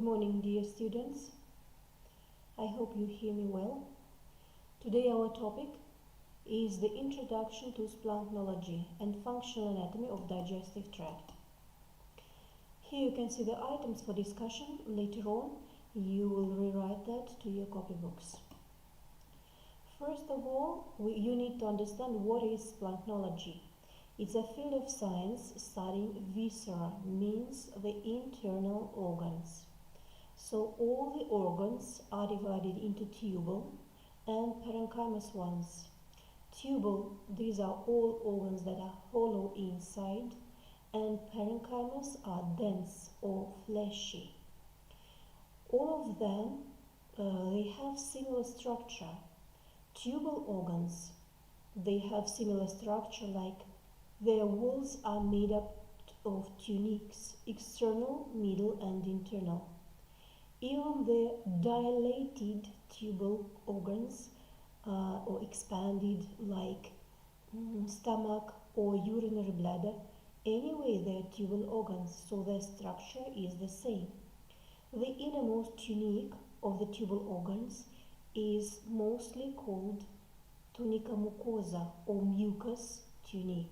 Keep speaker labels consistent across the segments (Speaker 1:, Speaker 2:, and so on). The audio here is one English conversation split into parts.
Speaker 1: Good morning, dear students. I hope you hear me well. Today our topic is the introduction to splanknology and functional anatomy of digestive tract. Here you can see the items for discussion. Later on, you will rewrite that to your copybooks. First of all, you need to understand what is splanknology. It's a field of science studying viscera, means the internal organs. So all the organs are divided into tubal and parenchymal ones. Tubal, these are all organs that are hollow inside, and parenchymal are dense or fleshy. All of them, they have similar structure. Tubal organs, they have similar structure, like their walls are made up of tunics, external, middle and internal. Even the dilated tubal organs or expanded, like stomach or urinary bladder, anyway they are tubal organs, so their structure is the same. The innermost tunic of the tubal organs is mostly called tunica mucosa or mucous tunic.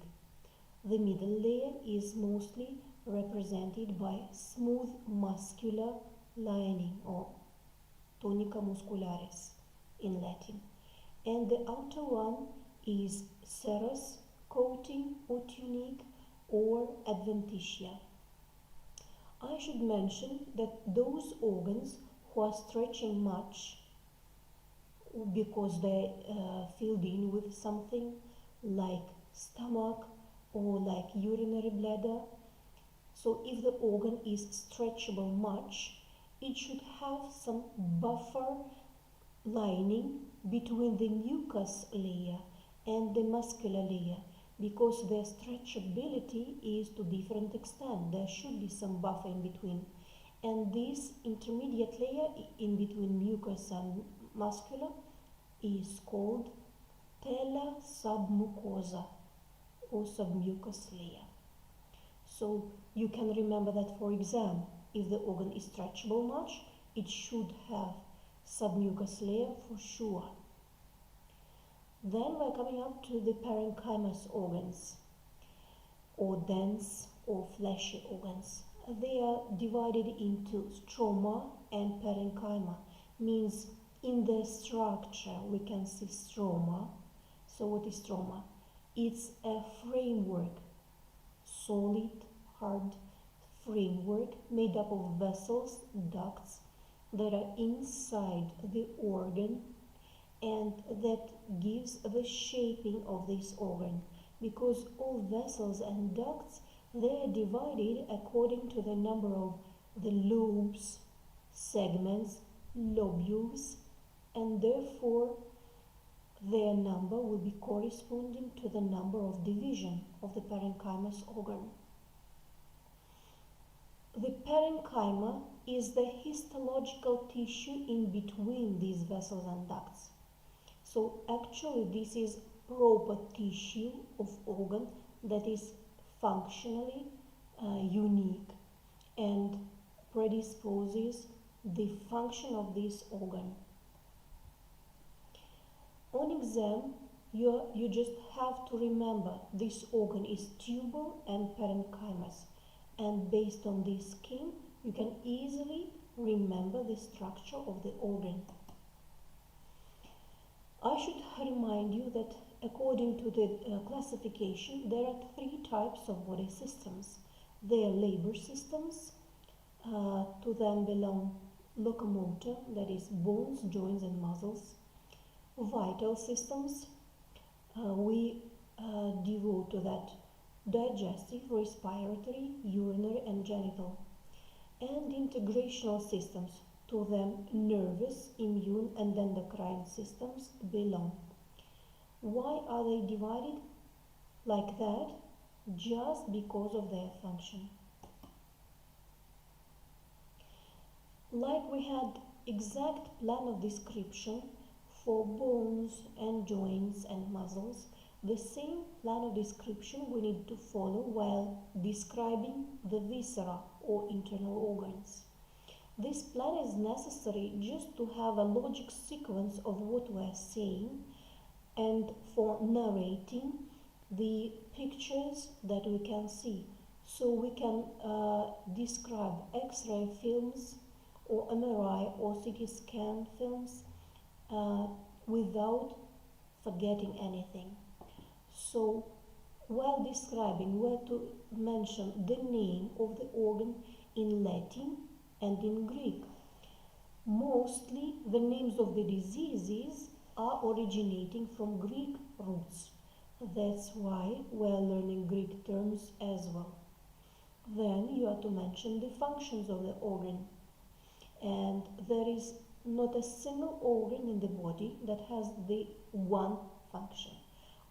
Speaker 1: The middle layer is mostly represented by smooth muscular lining or tunica muscularis in Latin, and the outer one is serous coating or tunic or adventitia. I should mention that those organs who are stretching much because they filled in with something like stomach or like urinary bladder, so if the organ is stretchable much, it should have some buffer lining between the mucous layer and the muscular layer, because their stretchability is to different extent. There should be some buffer in between, and this intermediate layer in between mucous and muscular is called tela submucosa or submucous layer. So you can remember that for exam, if the organ is stretchable much, it should have submucous layer for sure. Then we're coming up to the parenchymal organs, or dense or fleshy organs. They are divided into stroma and parenchyma, means in their structure we can see stroma. So what is stroma? It's a framework, solid, hard framework made up of vessels, ducts that are inside the organ, and that gives the shaping of this organ, because all vessels and ducts, they are divided according to the number of the lobes, segments, lobules, and therefore their number will be corresponding to the number of division of the parenchymal organ. The parenchyma is the histological tissue in between these vessels and ducts. So actually this is proper tissue of organ that is functionally unique and predisposes the function of this organ. On exam, you just have to remember this organ is tubal and parenchymus, and based on this scheme, you can easily remember the structure of the organ. I should remind you that according to the classification, there are three types of body systems. They are labor systems. To them belong locomotor, that is bones, joints and muscles. Vital systems, we devote to that digestive, respiratory, urinary and genital. And integrational systems, to them nervous, immune and endocrine systems belong. Why are they divided like that? Just because of their function. Like we had exact plan of description for bones and joints and muscles, the same plan of description we need to follow while describing the viscera or internal organs. This plan is necessary just to have a logic sequence of what we are saying and for narrating the pictures that we can see. So we can describe X-ray films or MRI or CT scan films without forgetting anything. So while describing, we have to mention the name of the organ in Latin and in Greek. Mostly the names of the diseases are originating from Greek roots. That's why we are learning Greek terms as well. Then you have to mention the functions of the organ. And there is not a single organ in the body that has the one function.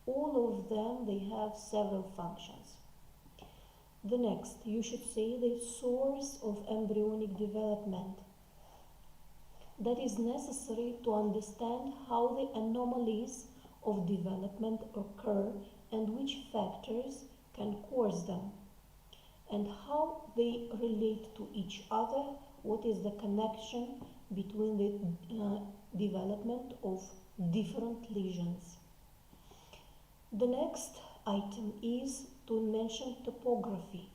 Speaker 1: All of them, they have several functions. The next, you should say the source of embryonic development. That is necessary to understand how the anomalies of development occur and which factors can cause them, and how they relate to each other. What is the connection between the development of different lesions? The next item is to mention topography.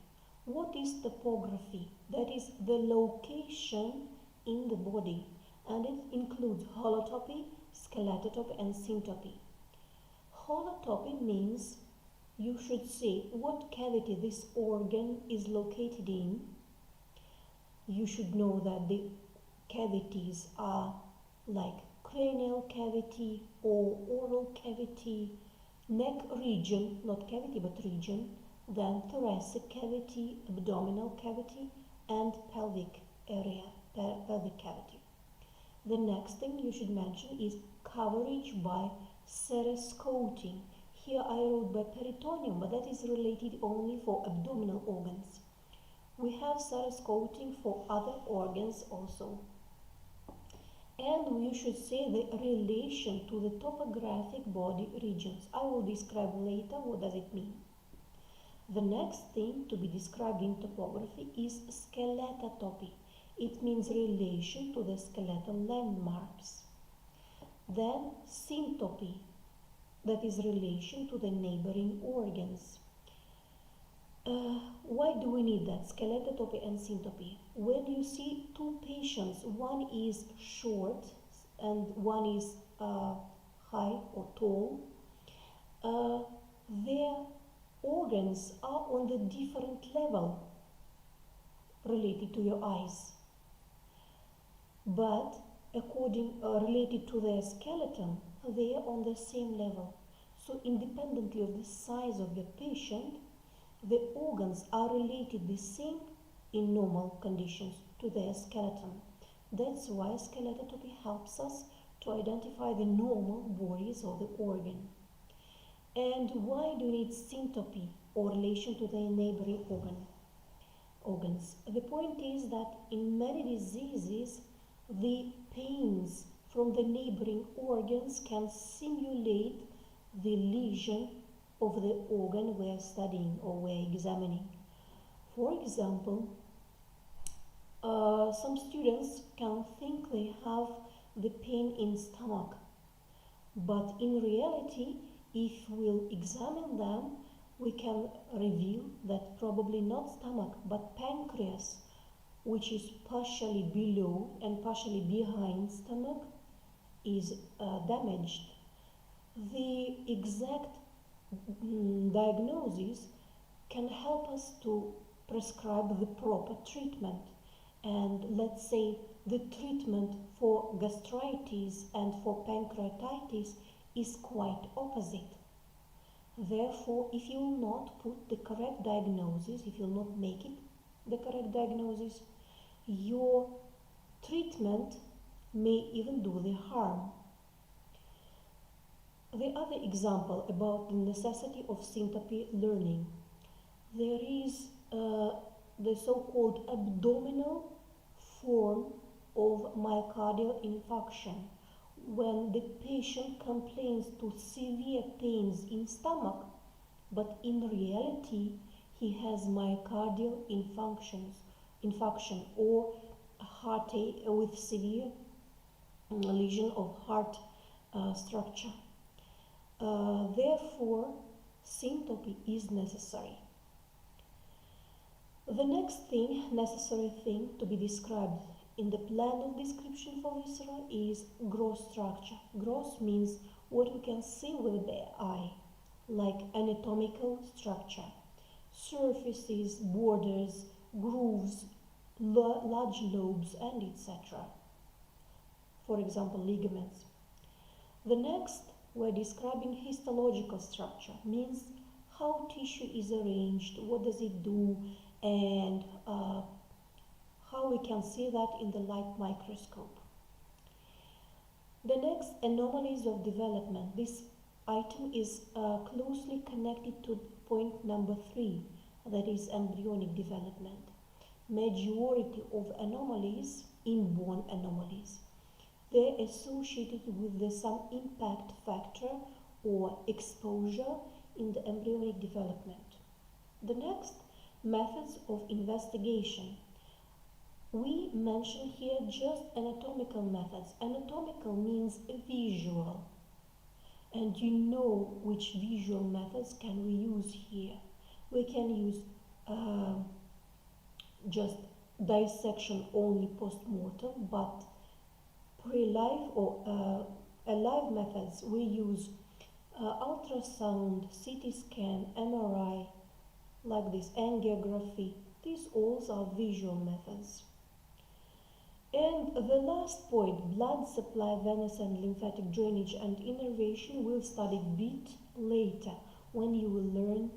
Speaker 1: What is topography? That is the location in the body, and it includes holotopy, skeletotopy, and syntopy. Holotopy means you should say what cavity this organ is located in. You should know that the cavities are like cranial cavity or oral cavity, neck region, not cavity but region, then thoracic cavity, abdominal cavity, and pelvic area, pelvic cavity. The next thing you should mention is coverage by serous coating. Here I wrote by peritoneum, but that is related only for abdominal organs. We have serous coating for other organs also. And you should say the relation to the topographic body regions. I will describe later what does it mean. The next thing to be described in topography is skeletotopy. It means relation to the skeletal landmarks. Then syntopy, that is relation to the neighboring organs. Why do we need that? Skeletotopy and syntopy. When you see two patients, one is short and one is high or tall, their organs are on the different level related to your eyes, but related to their skeleton, they are on the same level. So independently of the size of the patient, the organs are related the same in normal conditions to their skeleton. That's why skeletotopy helps us to identify the normal bodies of the organ. And why do we need syntopy or relation to the neighboring organs? The point is that in many diseases, the pains from the neighboring organs can simulate the lesion of the organ we are studying or we are examining. For example, some students can think they have the pain in stomach, but in reality, if we'll examine them, we can reveal that probably not stomach but pancreas, which is partially below and partially behind stomach, is damaged. The exact diagnosis can help us to prescribe the proper treatment, and let's say the treatment for gastritis and for pancreatitis is quite opposite. Therefore, if you will not put the correct diagnosis, if you will not make it the correct diagnosis, your treatment may even do the harm. The other example about the necessity of syntopy learning, there is the so-called abdominal form of myocardial infarction. When the patient complains to severe pains in stomach, but in reality he has myocardial infarction or with severe lesion of heart structure. Therefore, syncope is necessary. The next necessary thing to be described in the plan of description for viscera is gross structure. Gross means what we can see with the eye, like anatomical structure, surfaces, borders, grooves, large lobes, and etc. For example, ligaments. The next, we're describing histological structure, means how tissue is arranged, what does it do, and how we can see that in the light microscope. The next, anomalies of development. This item is closely connected to point number 3, that is embryonic development. Majority of anomalies, inborn anomalies, they're associated with some impact factor or exposure in the embryonic development. The next, methods of investigation. We mention here just anatomical methods. Anatomical means visual. And you know which visual methods can we use here. We can use just dissection only post-mortem, but pre-life or alive methods, we use ultrasound, CT scan, MRI, like this, angiography. These all are visual methods. And the last point, blood supply, venous and lymphatic drainage and innervation, we'll study a bit later when you will learn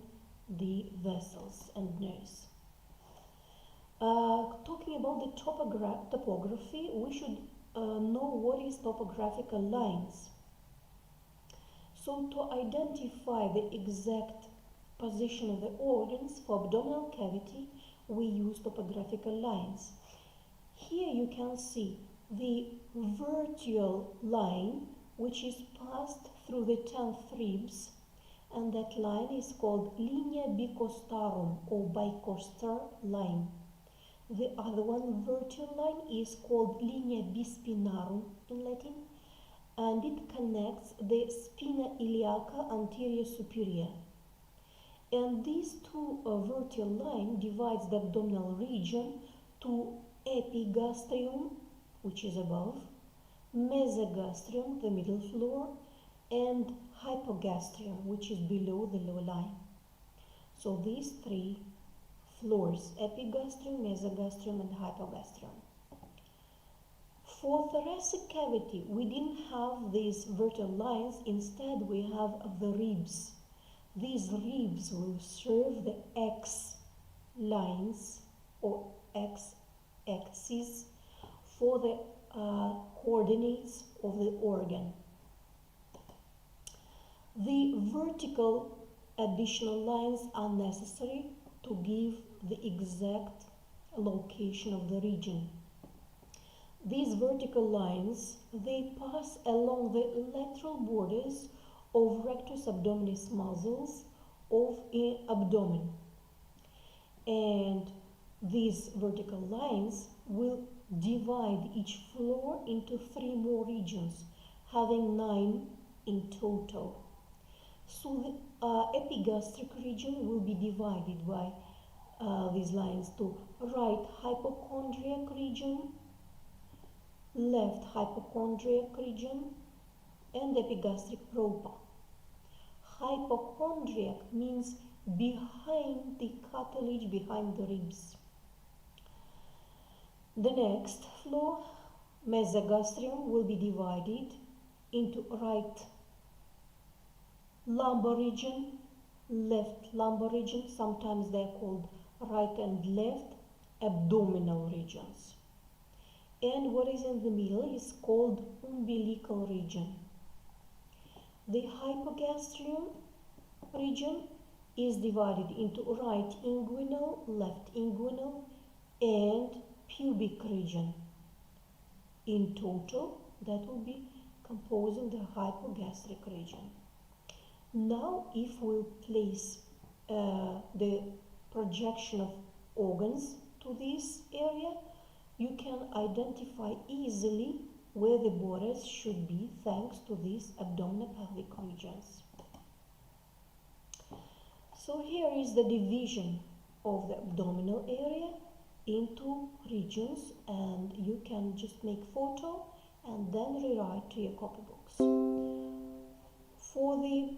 Speaker 1: the vessels and nerves. Talking about the topography, we should know what is topographical lines. So to identify the exact position of the organs for abdominal cavity, we use topographical lines. Here you can see the vertical line which is passed through the 10th ribs, and that line is called linea bicostarum or bicoster line. The other one, vertical line, is called linea bispinarum in Latin, and it connects the spina iliaca anterior superior. And these two vertical line divides the abdominal region to epigastrium, which is above, mesogastrium, the middle floor, and hypogastrium, which is below the lower line. So these three floors, epigastrium, mesogastrium, and hypogastrium. For thoracic cavity, we didn't have these vertical lines. Instead, we have the ribs. These ribs will serve the X lines or X axis for the coordinates of the organ. The vertical additional lines are necessary to give the exact location of the region. These vertical lines, they pass along the lateral borders of rectus abdominis muscles of the abdomen. And these vertical lines will divide each floor into 3 more regions, having 9 in total. So the epigastric region will be divided by these lines to right hypochondriac region, left hypochondriac region, and epigastric proper. Hypochondriac means behind the cartilage, behind the ribs. The next floor, mesogastrium, will be divided into right lumbar region, left lumbar region, sometimes they are called right and left abdominal regions. And what is in the middle is called umbilical region. The hypogastrium region is divided into right inguinal, left inguinal, and pubic region. In total, that will be composing the hypogastric region. Now, if we place the projection of organs to this area, you can identify easily where the borders should be thanks to these abdominopelvic regions. So here is the division of the abdominal area into regions, and you can just make photo and then rewrite to your copybooks. For the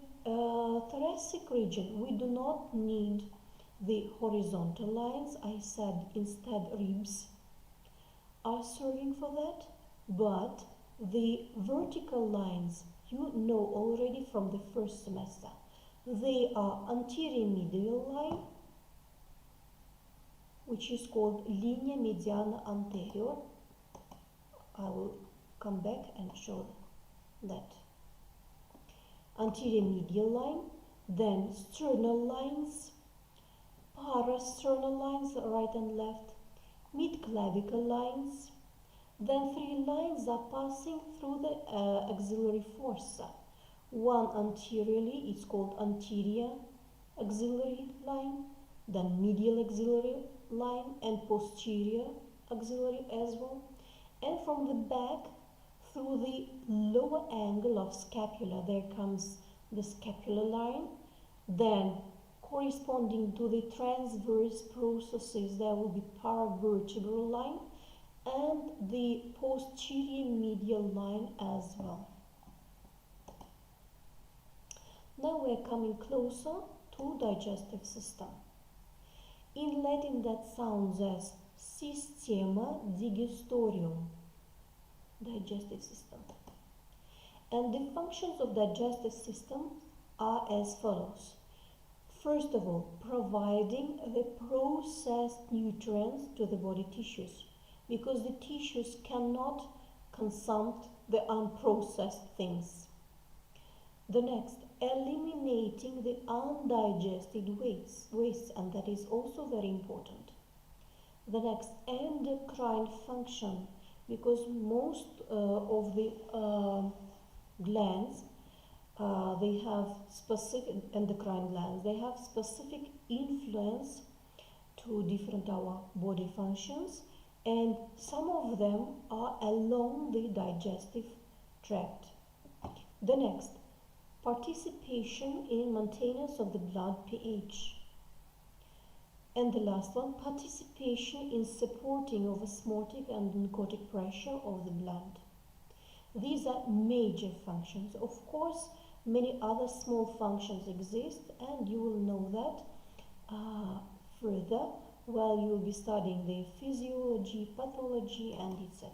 Speaker 1: thoracic region, we do not need the horizontal lines. I said instead ribs are serving for that, but the vertical lines you know already from the first semester. They are anterior medial line, which is called linea mediana anterior. I will come back and show that. Anterior medial line, then sternal lines, parasternal lines, right and left, mid-clavicle lines, then three lines are passing through the axillary fossa. One anteriorly is called anterior axillary line, then medial axillary line and posterior axillary as well. And from the back, through the lower angle of scapula, there comes the scapular line. Then corresponding to the transverse processes, there will be paravertebral line and the posterior medial line as well. Now we are coming closer to digestive system. In Latin that sounds as systema digestorium, digestive system. And the functions of digestive system are as follows. First of all, providing the processed nutrients to the body tissues, because the tissues cannot consume the unprocessed things. The next, eliminating the undigested wastes, and that is also very important. The next, endocrine function, because most of the glands, they have specific endocrine glands, they have specific influence to different our body functions, and some of them are along the digestive tract. The next, participation in maintenance of the blood pH. And the last one, participation in supporting of osmotic and oncotic pressure of the blood. These are major functions. Of course, many other small functions exist, and you will know that further while you will be studying the physiology, pathology, and etc.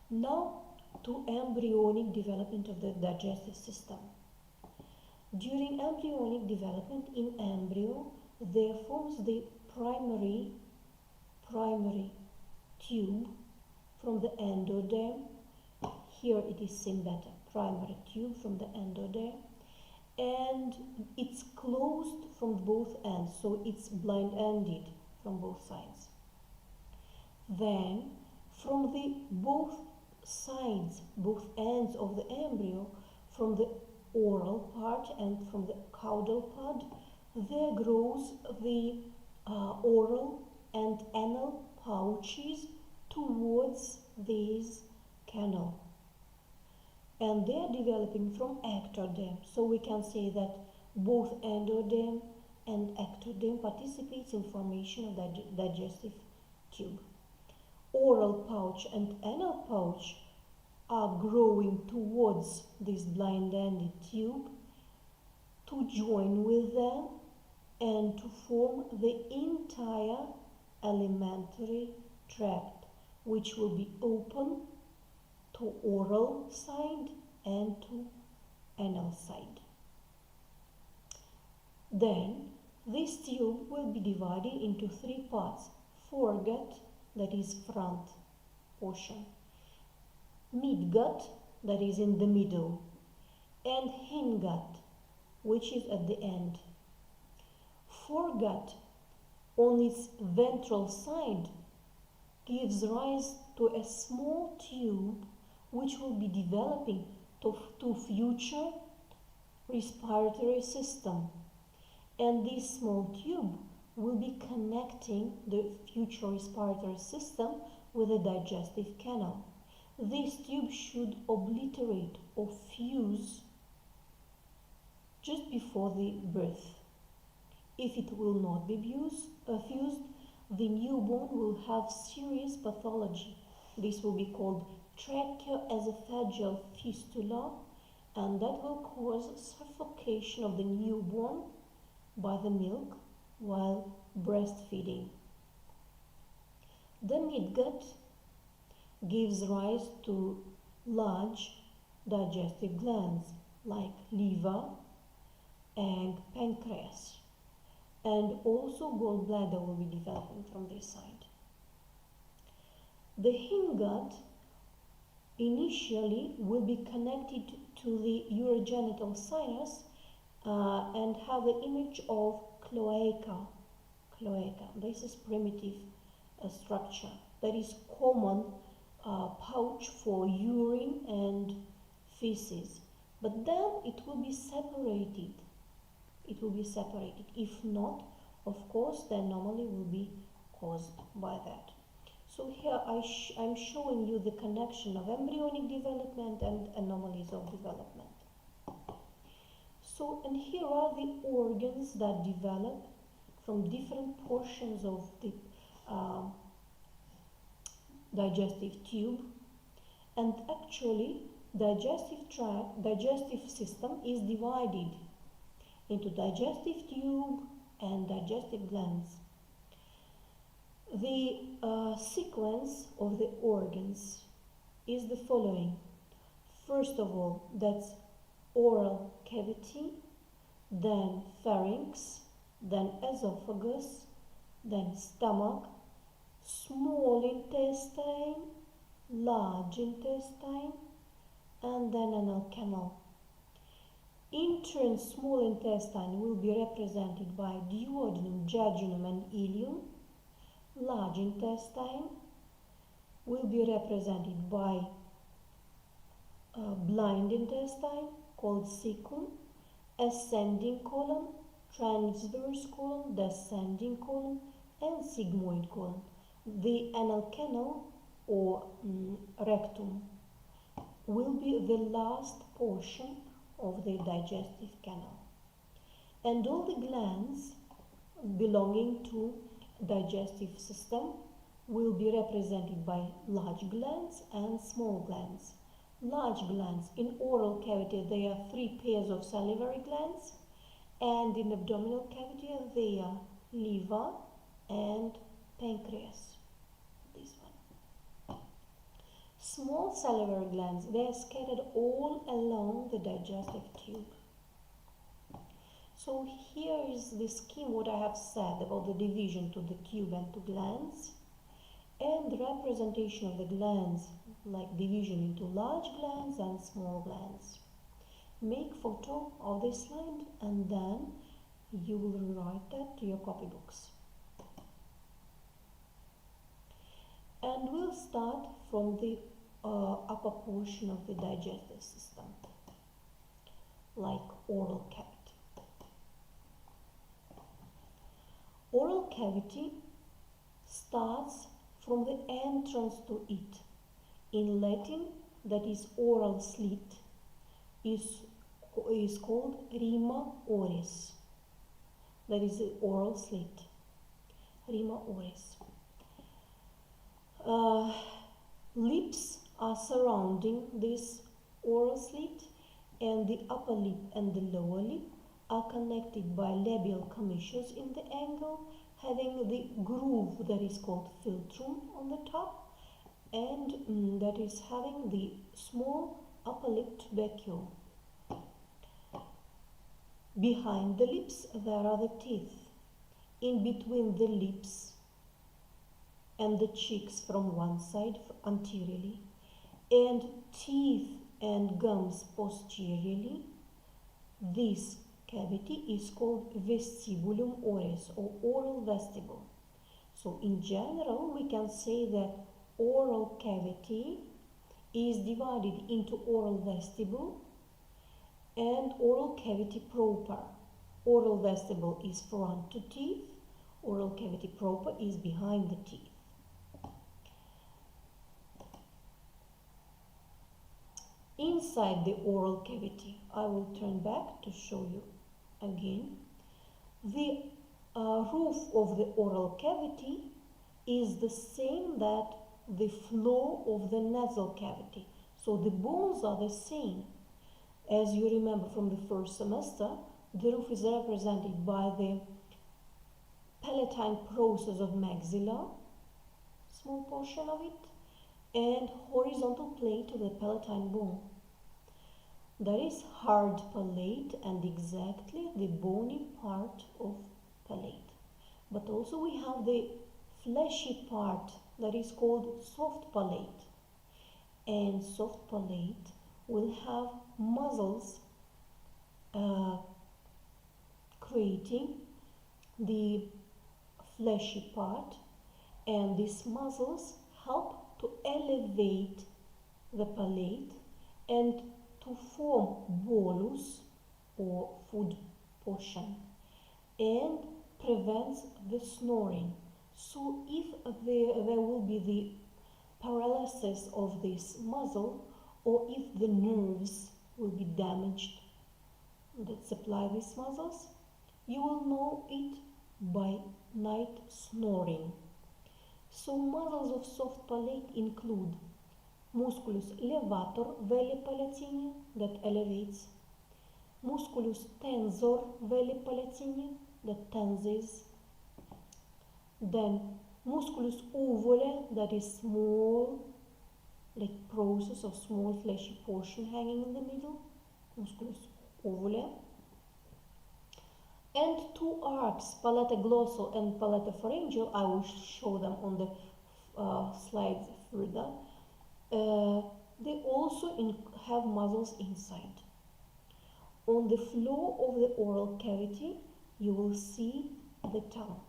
Speaker 1: Now to embryonic development of the digestive system. During embryonic development in embryo, there forms the primary tube from the endoderm. Here it is seen better, primary tube from the endoderm, and it's closed from both ends, so it's blind-ended from both sides. Then from the both sides, both ends of the embryo, from the oral part and from the caudal part, there grows the oral and anal pouches towards this canal, and they are developing from ectoderm. So we can say that both endoderm and ectoderm participates in formation of the digestive tube. Oral pouch and anal pouch are growing towards this blind-ended tube to join with them and to form the entire alimentary tract, which will be open to oral side and to anal side. Then this tube will be divided into three parts: foregut, that is front portion, midgut, that is in the middle, and hindgut, which is at the end. Foregut on its ventral side gives rise to a small tube which will be developing to future respiratory system, and this small tube will be connecting the future respiratory system with the digestive canal. This tube should obliterate or fuse just before the birth. If it will not be fused, the newborn will have serious pathology. This will be called tracheoesophageal fistula, and that will cause suffocation of the newborn by the milk while breastfeeding. The midgut gives rise to large digestive glands like liver and pancreas, and also gallbladder will be developing from this side. The hindgut initially will be connected to the urogenital sinus and have the image of cloaca. This is primitive structure that is common pouch for urine and feces, but then it will be separated. If not, of course, the anomaly will be caused by that. So here I'm showing you the connection of embryonic development and anomalies of development. So, and here are the organs that develop from different portions of the digestive tube, and actually digestive system is divided into digestive tube and digestive glands. The sequence of the organs is the following. First of all, that's oral cavity, then pharynx, then esophagus, then stomach, small intestine, large intestine, and then anal canal. In turn, small intestine will be represented by duodenum, jejunum, and ileum. Large intestine will be represented by blind intestine called cecum, ascending colon, transverse colon, descending colon, and sigmoid colon. The anal canal or rectum will be the last portion of the digestive canal, and all the glands belonging to digestive system will be represented by large glands and small glands. Large glands, in oral cavity there are 3 pairs of salivary glands, and in abdominal cavity they are liver and pancreas. This one. Small salivary glands, they are scattered all along the digestive tube. So here is the scheme what I have said about the division to the tube and to glands, and the representation of the glands, like division into large glands and small glands. Make photo of this slide and then you will write that to your copybooks. And we'll start from the upper portion of the digestive system, like oral cavity. Oral cavity starts from the entrance to it. In Latin, that is oral slit, is called rima oris. That is the oral slit, rima oris. Lips are surrounding this oral slit, and the upper lip and the lower lip are connected by labial commissures in the angle, having the groove that is called philtrum on the top, and that is having the small upper lip tubercle. Behind the lips there are the teeth. In between the lips and the cheeks from one side anteriorly, and teeth and gums posteriorly, this cavity is called vestibulum oris, or oral vestibule. So in general we can say that oral cavity is divided into oral vestibule and oral cavity proper. Oral vestibule is front to teeth, Oral cavity proper is behind the teeth. Inside the oral cavity, I will turn back to show you again. The roof of the oral cavity is the same that the floor of the nasal cavity. So the bones are the same. As you remember from the first semester, the roof is represented by the palatine process of maxilla, small portion of it, and horizontal plate of the palatine bone. That is hard palate and exactly the bony part of palate. But also we have the fleshy part that is called soft palate. And soft palate will have muscles creating the fleshy part, and these muscles help to elevate the palate and to form bolus or food portion, and prevents the snoring. So if there will be the paralysis of this muscle, or if the nerves will be damaged that supply these muscles, you will know it by night snoring. So muscles of soft palate include musculus levator veli palatini, that elevates, musculus tensor veli palatini, that tenses, then musculus uvule, that is small, like process of small fleshy portion hanging in the middle, musculus uvule, and two arcs, palatoglossal and palatopharyngeal. I will show them on the slides further. They also have muscles inside. On the floor of the oral cavity, you will see the tongue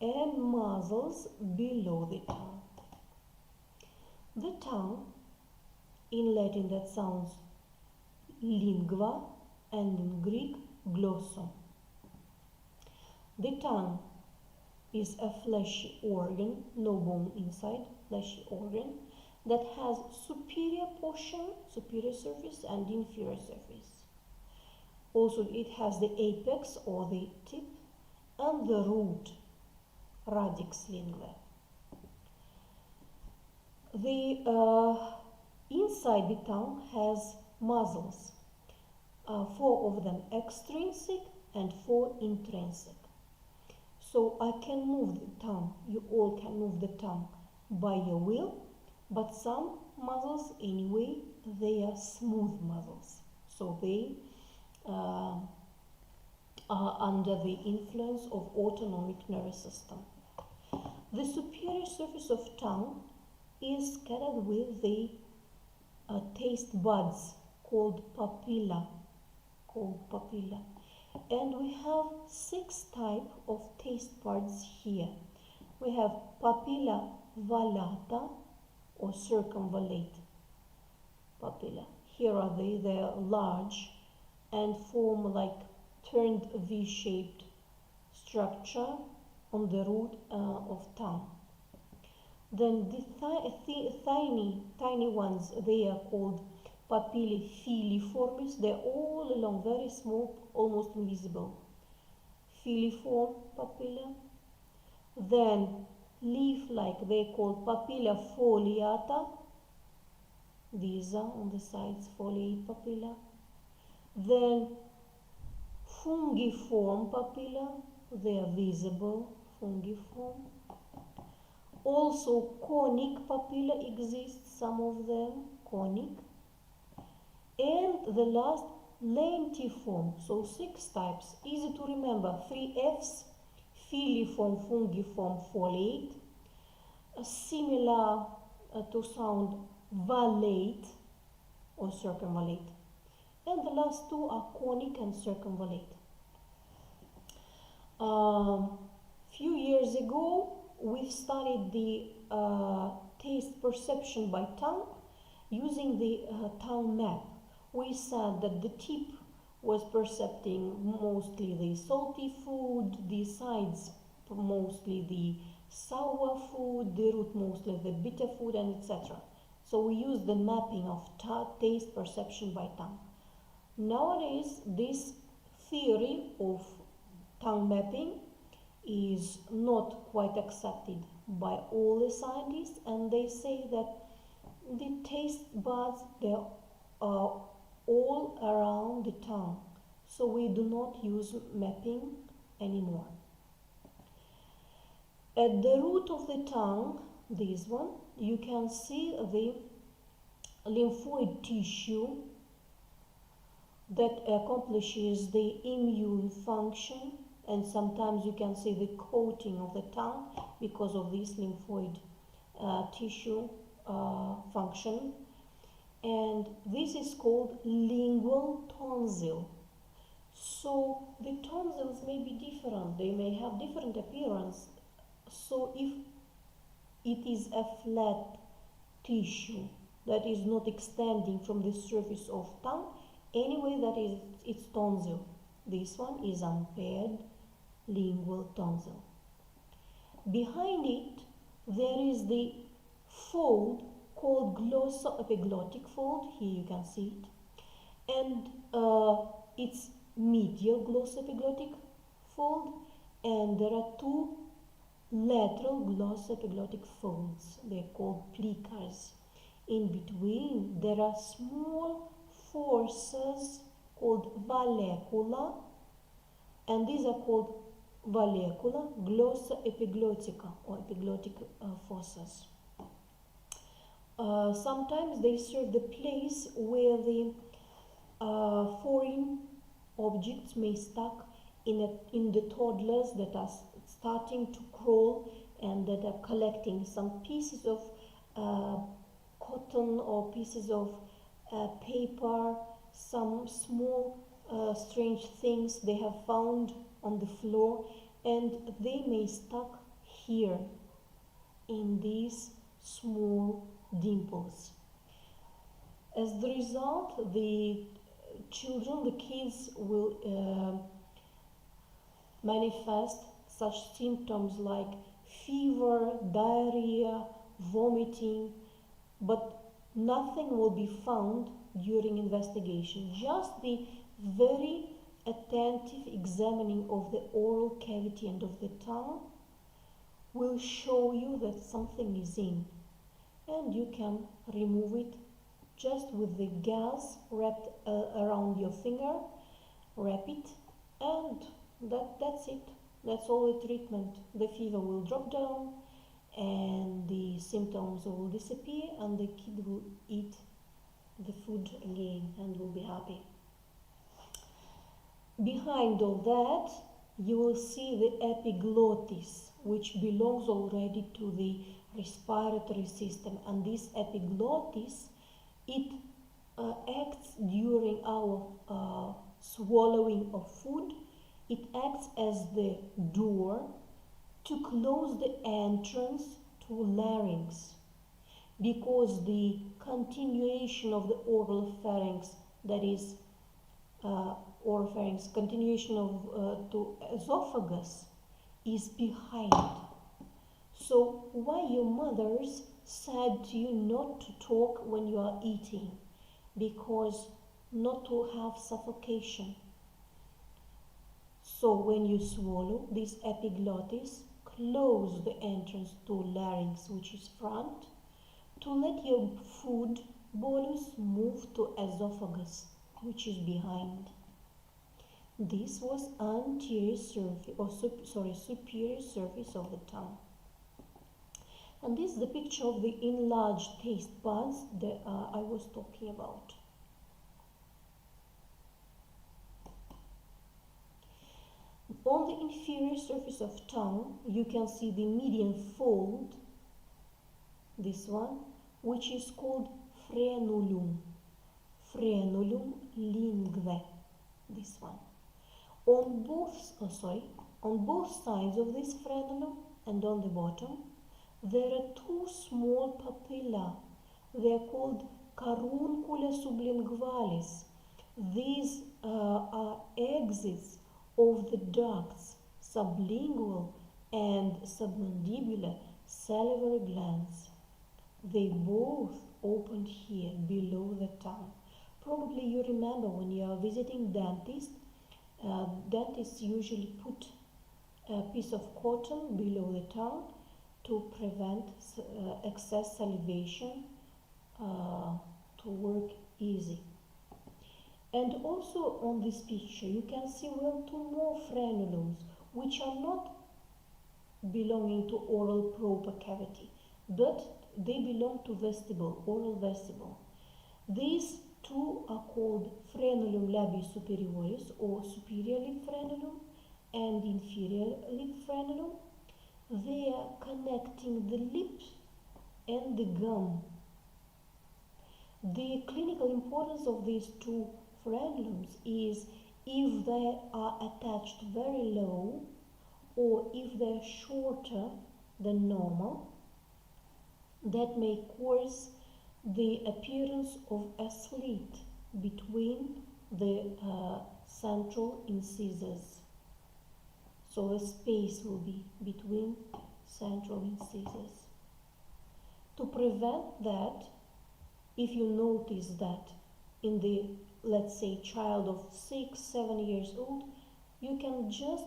Speaker 1: and muscles below the tongue. The tongue, in Latin that sounds lingua, and in Greek glossum. The tongue is a fleshy organ, no bone inside, fleshy organ that has superior portion, superior surface, and inferior surface. Also it has the apex or the tip and the root, radix linguae. The inside the tongue has muscles, 4 of them extrinsic and 4 intrinsic. So I can move the tongue, you all can move the tongue by your will, but some muscles anyway, they are smooth muscles. So they are under the influence of autonomic nervous system. The superior surface of tongue is scattered with the taste buds called papilla. And we have 6 types of taste buds here. We have papilla vallata or circumvallate papilla. Here are they're large and form like turned V-shaped structure on the root of tongue. Then the tiny ones, they are called papillae filiformis. They're all along, very small, almost invisible. Filiform papilla. Then leaf-like, they're called papilla foliata. These are on the sides, foliate papilla. Then fungiform papilla, they are visible, fungiform. Also conic papilla exists, some of them, conic. And the last, lentiform, so 6 types, easy to remember, 3 F's, filiform, fungiform, foliate, similar to sound vallate or circumvallate. And the last 2 are conic and circumvallate. Few years ago, we've studied the taste perception by tongue using the tongue map. We said that the tip was percepting mostly the salty food, the sides mostly the sour food, the root mostly the bitter food, and etc. So we use the mapping of taste perception by tongue. Nowadays, this theory of tongue mapping is not quite accepted by all the scientists, and they say that the taste buds, they are all around the tongue, so we do not use mapping anymore. At the root of the tongue, this one, you can see the lymphoid tissue that accomplishes the immune function, and sometimes you can see the coating of the tongue because of this lymphoid tissue function. And this is called lingual tonsil. So the tonsils may be different, they may have different appearance. So if it is a flat tissue that is not extending from the surface of tongue, anyway, that is its tonsil. This one is unpaired lingual tonsil. Behind it, there is the fold called glossoepiglottic fold. Here you can see it. And it's medial glossoepiglottic fold, and there are two lateral glossoepiglottic folds. They're called plicas. In between, there are small forces called vallecula, and these are called vallecula glossoepiglottica or epiglottic fossas. Sometimes they serve the place where the foreign objects may stuck in the toddlers that are starting to crawl and that are collecting some pieces of cotton or pieces of paper, some small strange things they have found on the floor, and they may stuck here in these small dimples. As the result, the children, the kids will manifest such symptoms like fever, diarrhea, vomiting, but nothing will be found during investigation. Just the very attentive examining of the oral cavity and of the tongue will show you that something is in, and you can remove it just with the gauze wrapped around your finger. Wrap it, and that's it. That's all the treatment. The fever will drop down and the symptoms will disappear, and the kid will eat the food again and will be happy. Behind all that, you will see the epiglottis, which belongs already to the respiratory system, and this epiglottis, it acts during our swallowing of food. It acts as the door to close the entrance to larynx, because the continuation of the oral pharynx, that is oropharynx, continuation of to esophagus is behind. So why your mothers said to you not to talk when you are eating? Because not to have suffocation. So when you swallow, this epiglottis close the entrance to larynx, which is front, to let your food bolus move to esophagus, which is behind. This was anterior surface, or superior surface of the tongue. And this is the picture of the enlarged taste buds that I was talking about. On the inferior surface of tongue, you can see the median fold, this one, which is called frenulum. Frenulum linguae, this one. On both sides of this frenulum and on the bottom, there are two small papilla. They are called caruncula sublingualis, These are exits of the ducts, sublingual and submandibular salivary glands. They both open here below the tongue. Probably you remember when you are visiting dentists, dentists usually put a piece of cotton below the tongue to prevent excess salivation to work easy. And also on this picture you can see well two more frenulums which are not belonging to oral proper cavity, but they belong to vestibule, oral vestibule. These two are called frenulum labii superioris or superior lip frenulum and inferior lip frenulum. They are connecting the lip and the gum. The clinical importance of these two frenulums is if they are attached very low or if they are shorter than normal, that may cause the appearance of a slit between the central incisors. So a space will be between central incisors. To prevent that, if you notice that in the, let's say, child of 6-7 years old, you can just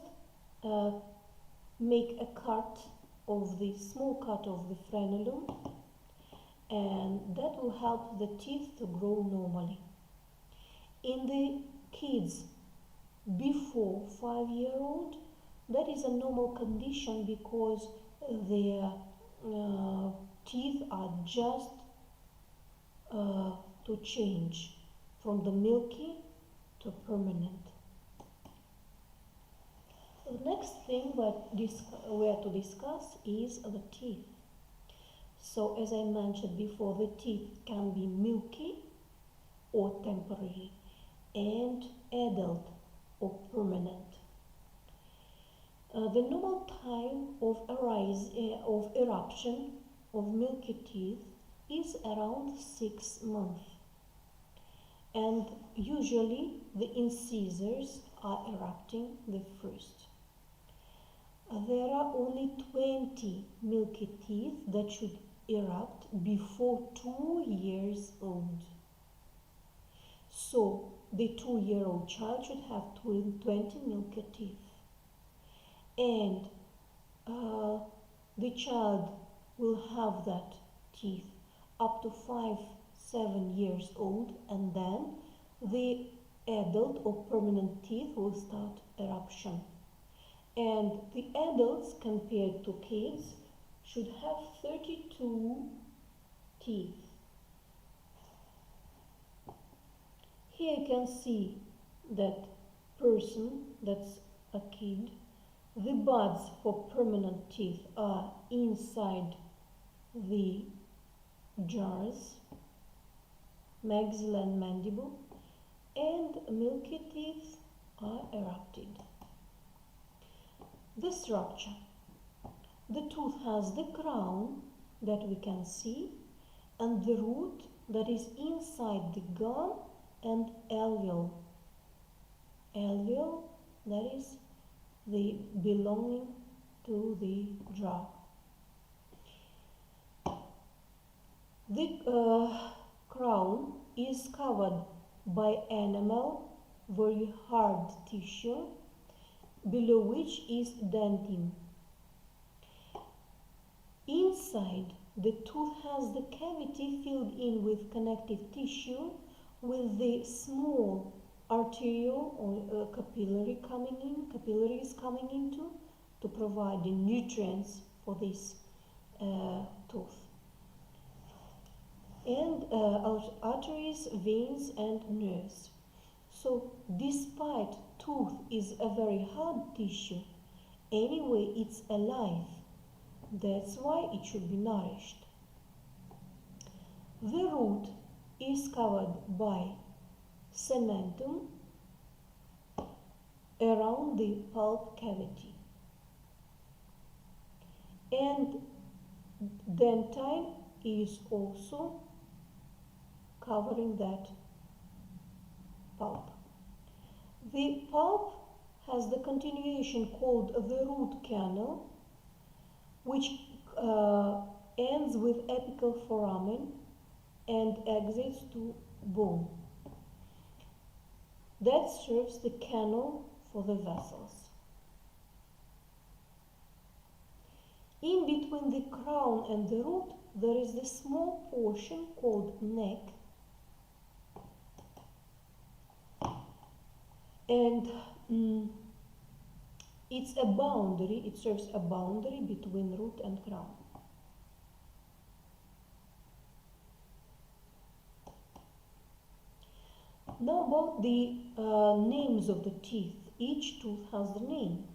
Speaker 1: make a cut of the small cut of the frenulum, and that will help the teeth to grow normally. In the kids before 5-year-old, that is a normal condition because their teeth are just to change from the milky to permanent. The next thing we are to discuss is the teeth. So as I mentioned before, the teeth can be milky or temporary and adult or permanent. The normal time of eruption of milky teeth is around 6 months, and usually the incisors are erupting the first. There are only 20 milky teeth that should erupt before 2 years old. So the 2-year-old child should have 20 milky teeth. And the child will have that teeth up to 5-7 years old, and then the adult or permanent teeth will start eruption. And the adults compared to kids should have 32 teeth. Here you can see that person, that's a kid. The buds for permanent teeth are inside the jars, maxilla and mandible, and milky teeth are erupted. The structure. The tooth has the crown that we can see and the root that is inside the gum and alveole. Alveole, that is the belonging to the jaw. The crown is covered by enamel, very hard tissue, below which is dentin. Inside, the tooth has the cavity filled in with connective tissue with the small arteriole or capillaries coming into to provide the nutrients for this tooth. And arteries, veins and nerves. So despite tooth is a very hard tissue, anyway it's alive. That's why it should be nourished. The root is covered by cementum around the pulp cavity, and dentine is also covering that pulp. The pulp has the continuation called the root canal, which ends with apical foramen and exits to bone. That serves the canal for the vessels. In between the crown and the root, there is the small portion called neck, and it's a boundary, it serves a boundary between root and crown. Now about the names of the teeth. Each tooth has the name.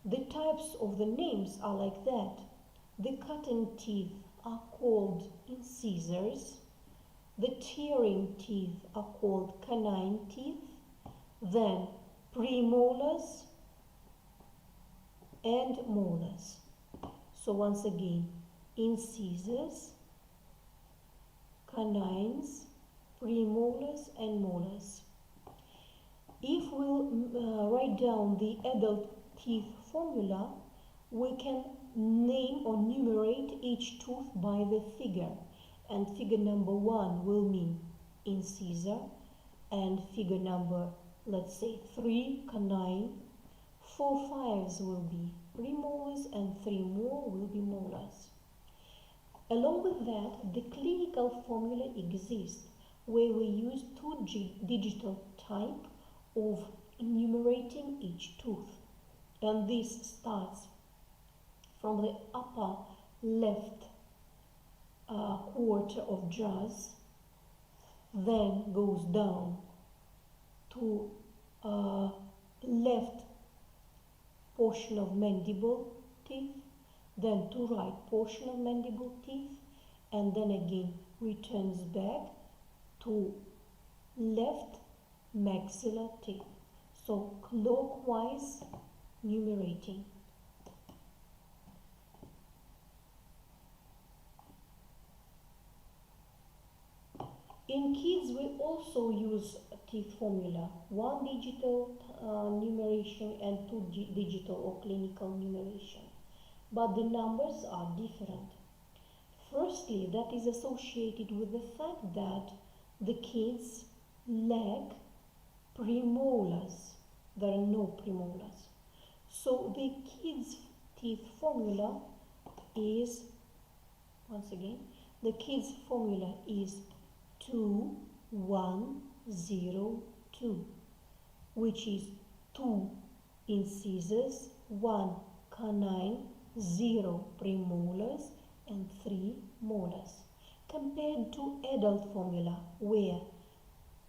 Speaker 1: The types of the names are like that. The cutting teeth are called incisors. The tearing teeth are called canine teeth. Then premolars and molars. So once again, incisors, canines, premolars and molars. If we'll write down the adult teeth formula, we can name or numerate each tooth by the figure, and figure number 1 will mean incisor, and figure number, let's say, 3 canine, 4 5s will be premolars, and 3 more will be molars. Along with that, the clinical formula exists, where we use 2 digital type of enumerating each tooth. And this starts from the upper left quarter of jaws, then goes down to left portion of mandible teeth, then to right portion of mandible teeth, and then again returns back to left maxilla teeth. So clockwise numerating. In kids, we also use teeth formula, 1 digital numeration and 2 digital or clinical numeration, but the numbers are different. Firstly, that is associated with the fact that the kids lack premolars. There are no premolars. So the kids' teeth formula is, once again, the kids' formula is 2 1 0 2, which is 2 incisors, 1 canine, 0 premolars, and 3 molars, compared to adult formula where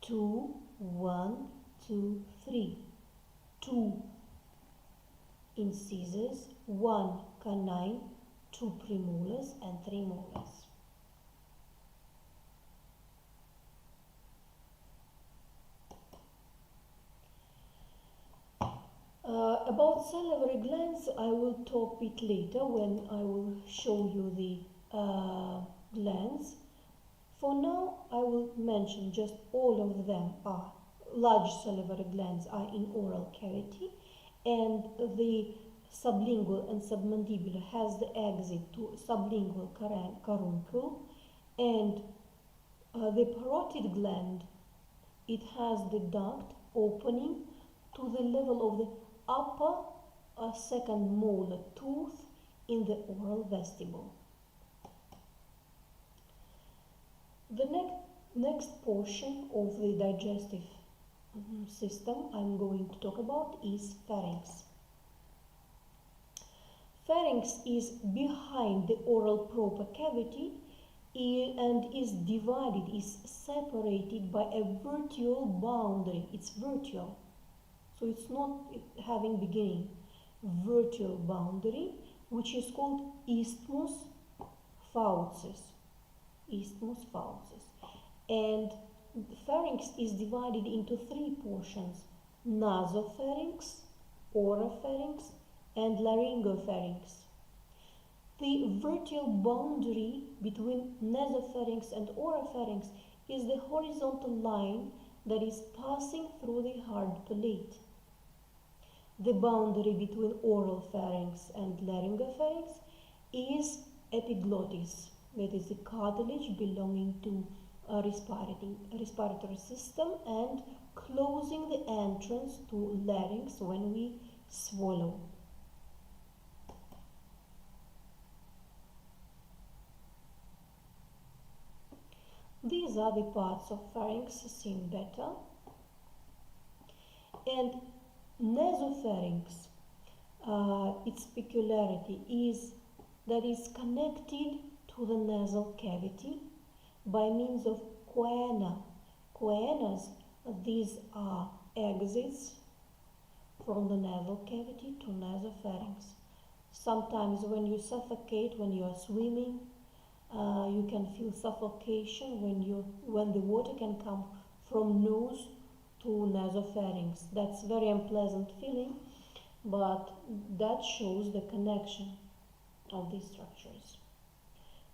Speaker 1: 2 1 2 3, 2 incisors, 1 canine, 2 premolars, and 3 molars. About salivary glands, I will talk a bit later when I will show you the glands. For now, I will mention just all of them are large salivary glands are in oral cavity, and the sublingual and submandibular has the exit to sublingual caruncle, and the parotid gland, it has the duct opening to the level of the upper second molar tooth in the oral vestibule. The next portion of the digestive system I'm going to talk about is pharynx. Pharynx is behind the oral proper cavity and is divided, is separated by a vertical boundary. It's vertical, so it's not having beginning. Vertical boundary, which is called isthmus fauces. Isthmus fauces. And pharynx is divided into 3 portions: nasopharynx, oropharynx, and laryngopharynx. The vertical boundary between nasopharynx and oropharynx is the horizontal line that is passing through the hard palate. The boundary between oral pharynx and laryngopharynx is epiglottis, that is the cartilage belonging to a respiratory system and closing the entrance to larynx when we swallow. These are the parts of pharynx seen better. And nasopharynx, its peculiarity is that it's connected to the nasal cavity by means of choana. Choanas, these are exits from the nasal cavity to nasopharynx. Sometimes when you suffocate, when you are swimming, you can feel suffocation when the water can come from nose to nasopharynx. That's very unpleasant feeling, but that shows the connection of these structures.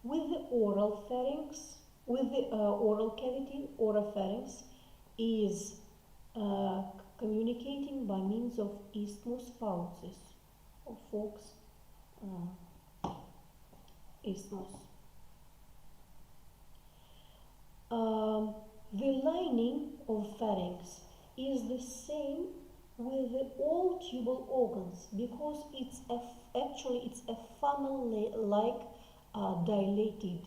Speaker 1: With the oral pharynx, with the oral cavity, oropharynx is communicating by means of isthmus faucis, or Fox isthmus. The lining of pharynx is the same with all tubal organs because it's a funnel-like dilated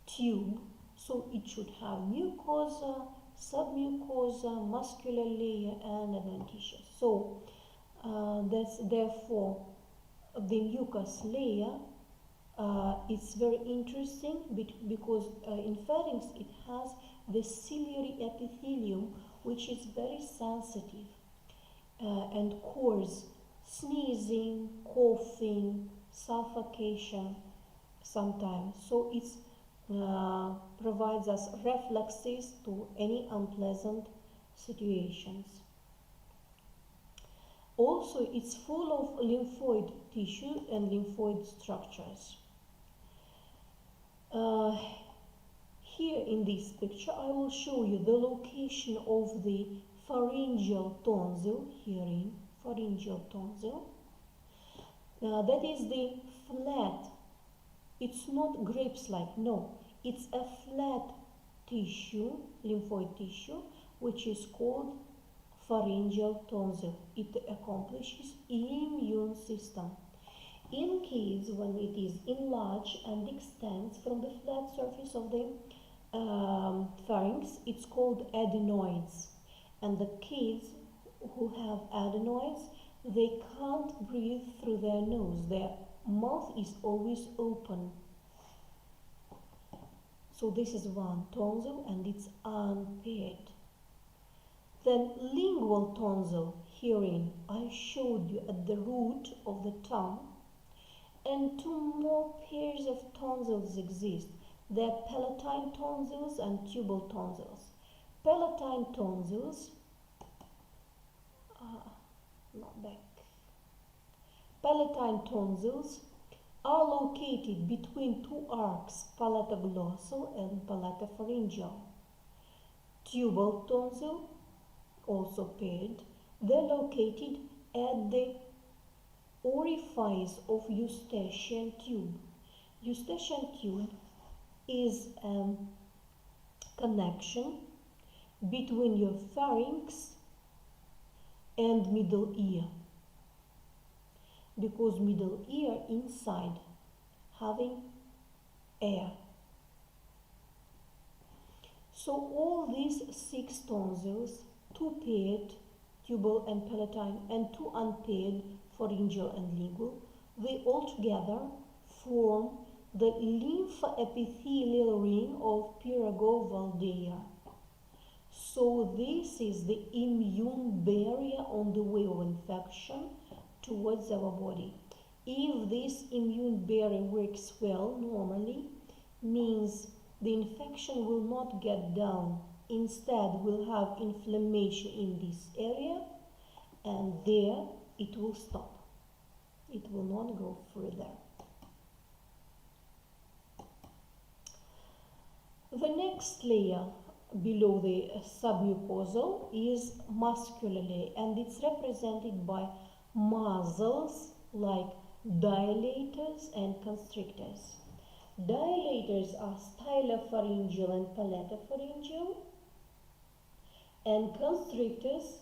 Speaker 1: tube, so it should have mucosa, submucosa, muscular layer, and adventitia. So that's therefore the mucous layer. It's very interesting because in pharynx it has the ciliary epithelium, which is very sensitive and cause sneezing, coughing, suffocation sometimes. So it provides us reflexes to any unpleasant situations. Also, it's full of lymphoid tissue and lymphoid structures. Here in this picture, I will show you the location of the pharyngeal tonsil, herein, pharyngeal tonsil. That is the flat, it's not grapes-like, no, it's a flat tissue, lymphoid tissue, which is called pharyngeal tonsil. It accomplishes immune system. In case when it is enlarged and extends from the flat surface of the pharynx, it's called adenoids. And the kids who have adenoids, they can't breathe through their nose. Their mouth is always open. So this is one tonsil and it's unpaired. Then lingual tonsil, herein I showed you at the root of the tongue. And two more pairs of tonsils exist. They're palatine tonsils and tubal tonsils. Palatine tonsils, Palatine tonsils are located between two arcs, palatoglossal and palatopharyngeal. Tubal tonsil, also paired, they're located at the orifice of eustachian tube. Eustachian tube is a connection between your pharynx and middle ear, because middle ear inside having air. So all these 6 tonsils, 2 paired, tubal and palatine, and 2 unpaired, pharyngeal and lingual, they altogether form the lymphoepithelial ring of Pyrgo-Valdea. So this is the immune barrier on the way of infection towards our body. If this immune barrier works well normally, means the infection will not get down. Instead, we'll have inflammation in this area, and there it will stop. It will not go further. The next layer, below the submucosal is muscular layer, and it's represented by muscles like dilators and constrictors. Dilators are stylopharyngeal and palatopharyngeal, and constrictors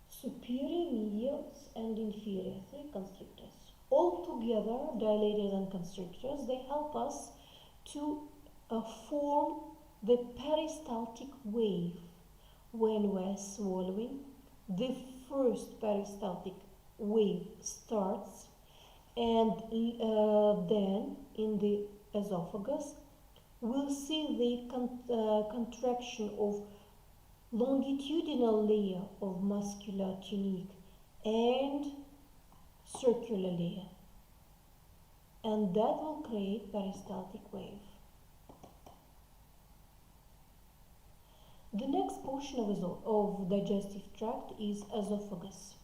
Speaker 1: superior, medial, and inferior, three constrictors. Altogether, dilators and constrictors, they help us to form the peristaltic wave. When we're swallowing, the first peristaltic wave starts, and then in the esophagus we'll see the contraction of longitudinal layer of muscular tunic and circular layer, and that will create peristaltic wave. The next portion of digestive tract is esophagus.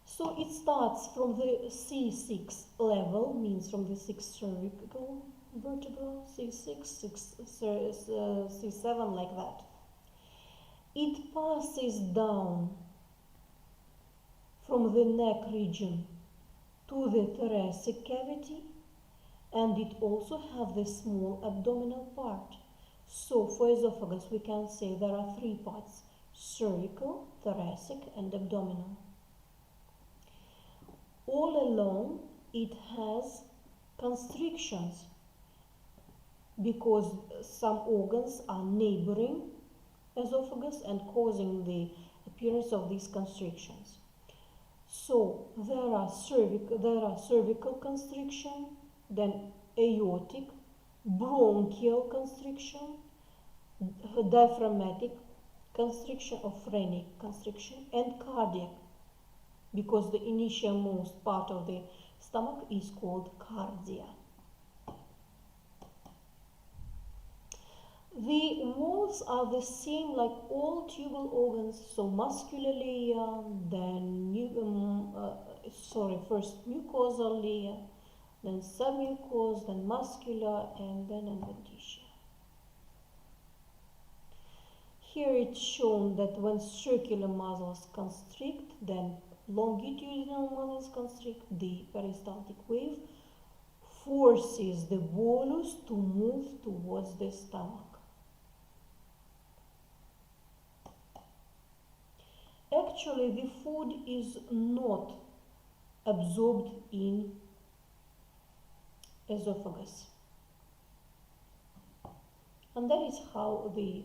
Speaker 1: So it starts from the C6 level, means from the 6th cervical vertebra, C6, C7, like that. It passes down from the neck region to the thoracic cavity, and it also has the small abdominal part. So for esophagus we can say there are three parts: cervical, thoracic, and abdominal. All along it has constrictions because some organs are neighboring esophagus and causing the appearance of these constrictions. So there are cervical constriction, then aortic, bronchial constriction, diaphragmatic constriction or phrenic constriction, and cardiac, because the initialmost part of the stomach is called cardia. The walls are the same like all tubal organs, so muscular layer, then first mucosal layer, then submucous, then muscular, and then adventitia. Here it's shown that when circular muscles constrict, then longitudinal muscles constrict, the peristaltic wave forces the bolus to move towards the stomach. Actually, the food is not absorbed in esophagus, and that is how the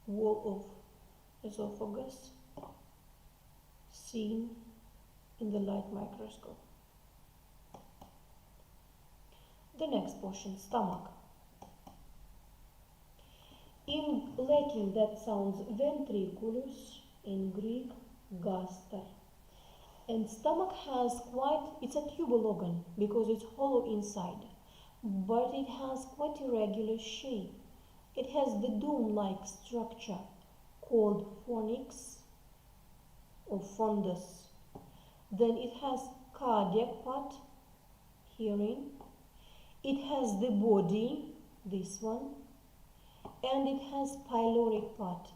Speaker 1: wall of esophagus seen in the light microscope. The next portion, stomach. In Latin that sounds ventriculus, in Greek gaster. And stomach has it's a tubal organ because it's hollow inside, but it has quite irregular shape. It has the dome-like structure called fornix or fundus. Then it has cardiac part herein. It has the body, this one, and it has pyloric part.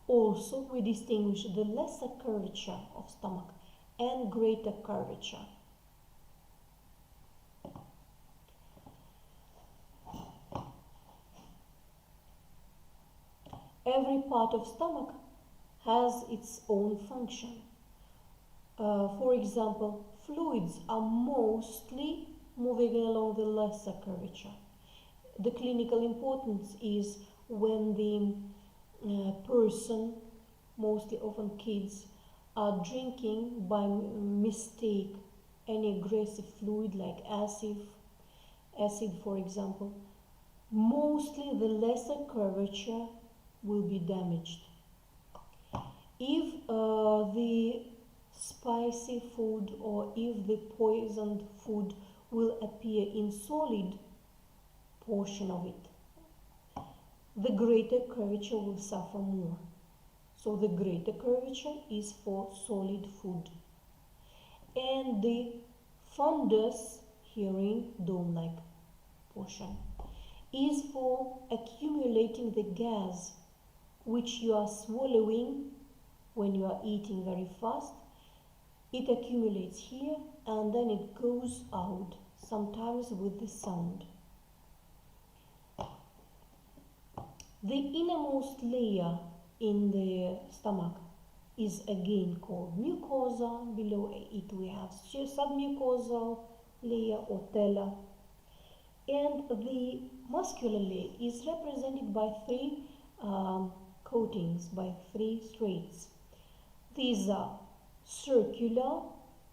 Speaker 1: Also, we distinguish the lesser curvature of stomach and greater curvature. Every part of stomach has its own function. For example, fluids are mostly moving along the lesser curvature. The clinical importance is when the person, mostly often kids, are drinking by mistake any aggressive fluid like acid for example. Mostly the lesser curvature will be damaged. If the spicy food or if the poisoned food will appear in solid portion of it, the greater curvature will suffer more. So the greater curvature is for solid food. And the fundus herein, dome-like portion, is for accumulating the gas which you are swallowing when you are eating very fast. It accumulates here and then it goes out, sometimes with the sound. The innermost layer in the stomach is again called mucosa. Below it we have submucosal layer or tela. And the muscular layer is represented by three coatings, by three strates. These are circular,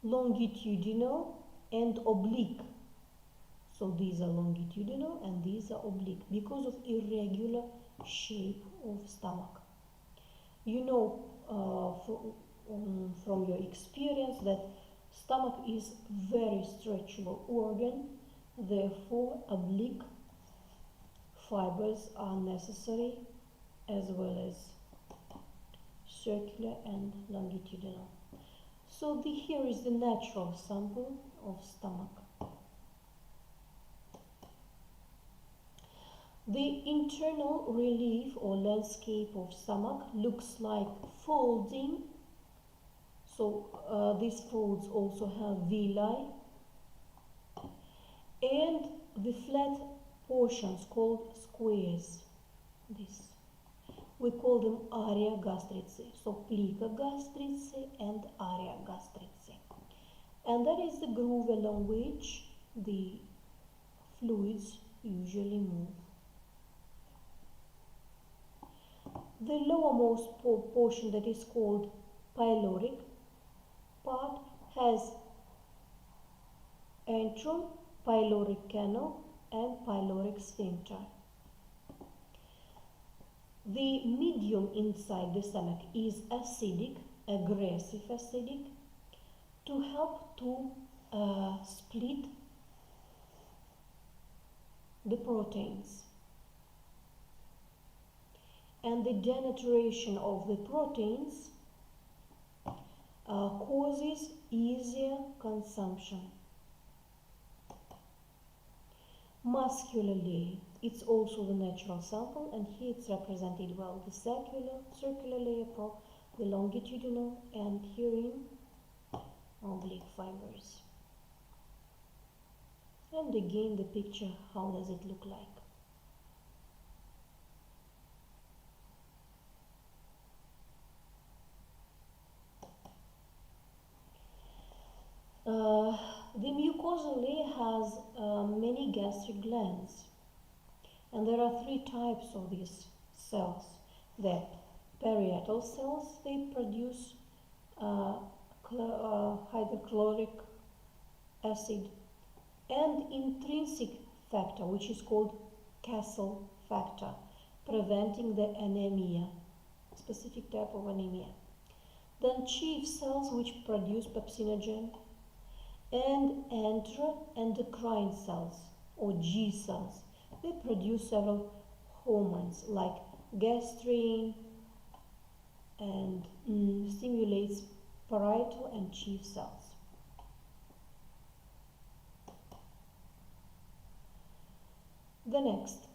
Speaker 1: longitudinal, and oblique. So these are longitudinal and these are oblique because of irregular shape of stomach. You know from your experience that stomach is very stretchable organ, therefore oblique fibers are necessary as well as circular and longitudinal. So here is the natural sample of stomach. The internal relief or landscape of stomach looks like folding. So these folds also have villi, and the flat portions called squares. We call them area gastrici. So plica gastrici and area gastrici. And that is the groove along which the fluids usually move. The lowermost portion, that is called pyloric part, has antrum, pyloric canal and pyloric sphincter. The medium inside the stomach is acidic, aggressive acidic, to help to split the proteins. And the denaturation of the proteins causes easier consumption. Muscular layer, it's also the natural sample, and here it's represented well, the circular layer, the longitudinal, and herein oblique fibers. And again the picture, how does it look like? The mucosal layer has many gastric glands, and there are three types of these cells. The parietal cells, they produce hydrochloric acid, and intrinsic factor, which is called Castle factor, preventing the anemia, specific type of anemia. Then chief cells, which produce pepsinogen, and endocrine cells or G cells. They produce several hormones like gastrin and stimulates parietal and chief cells. The next,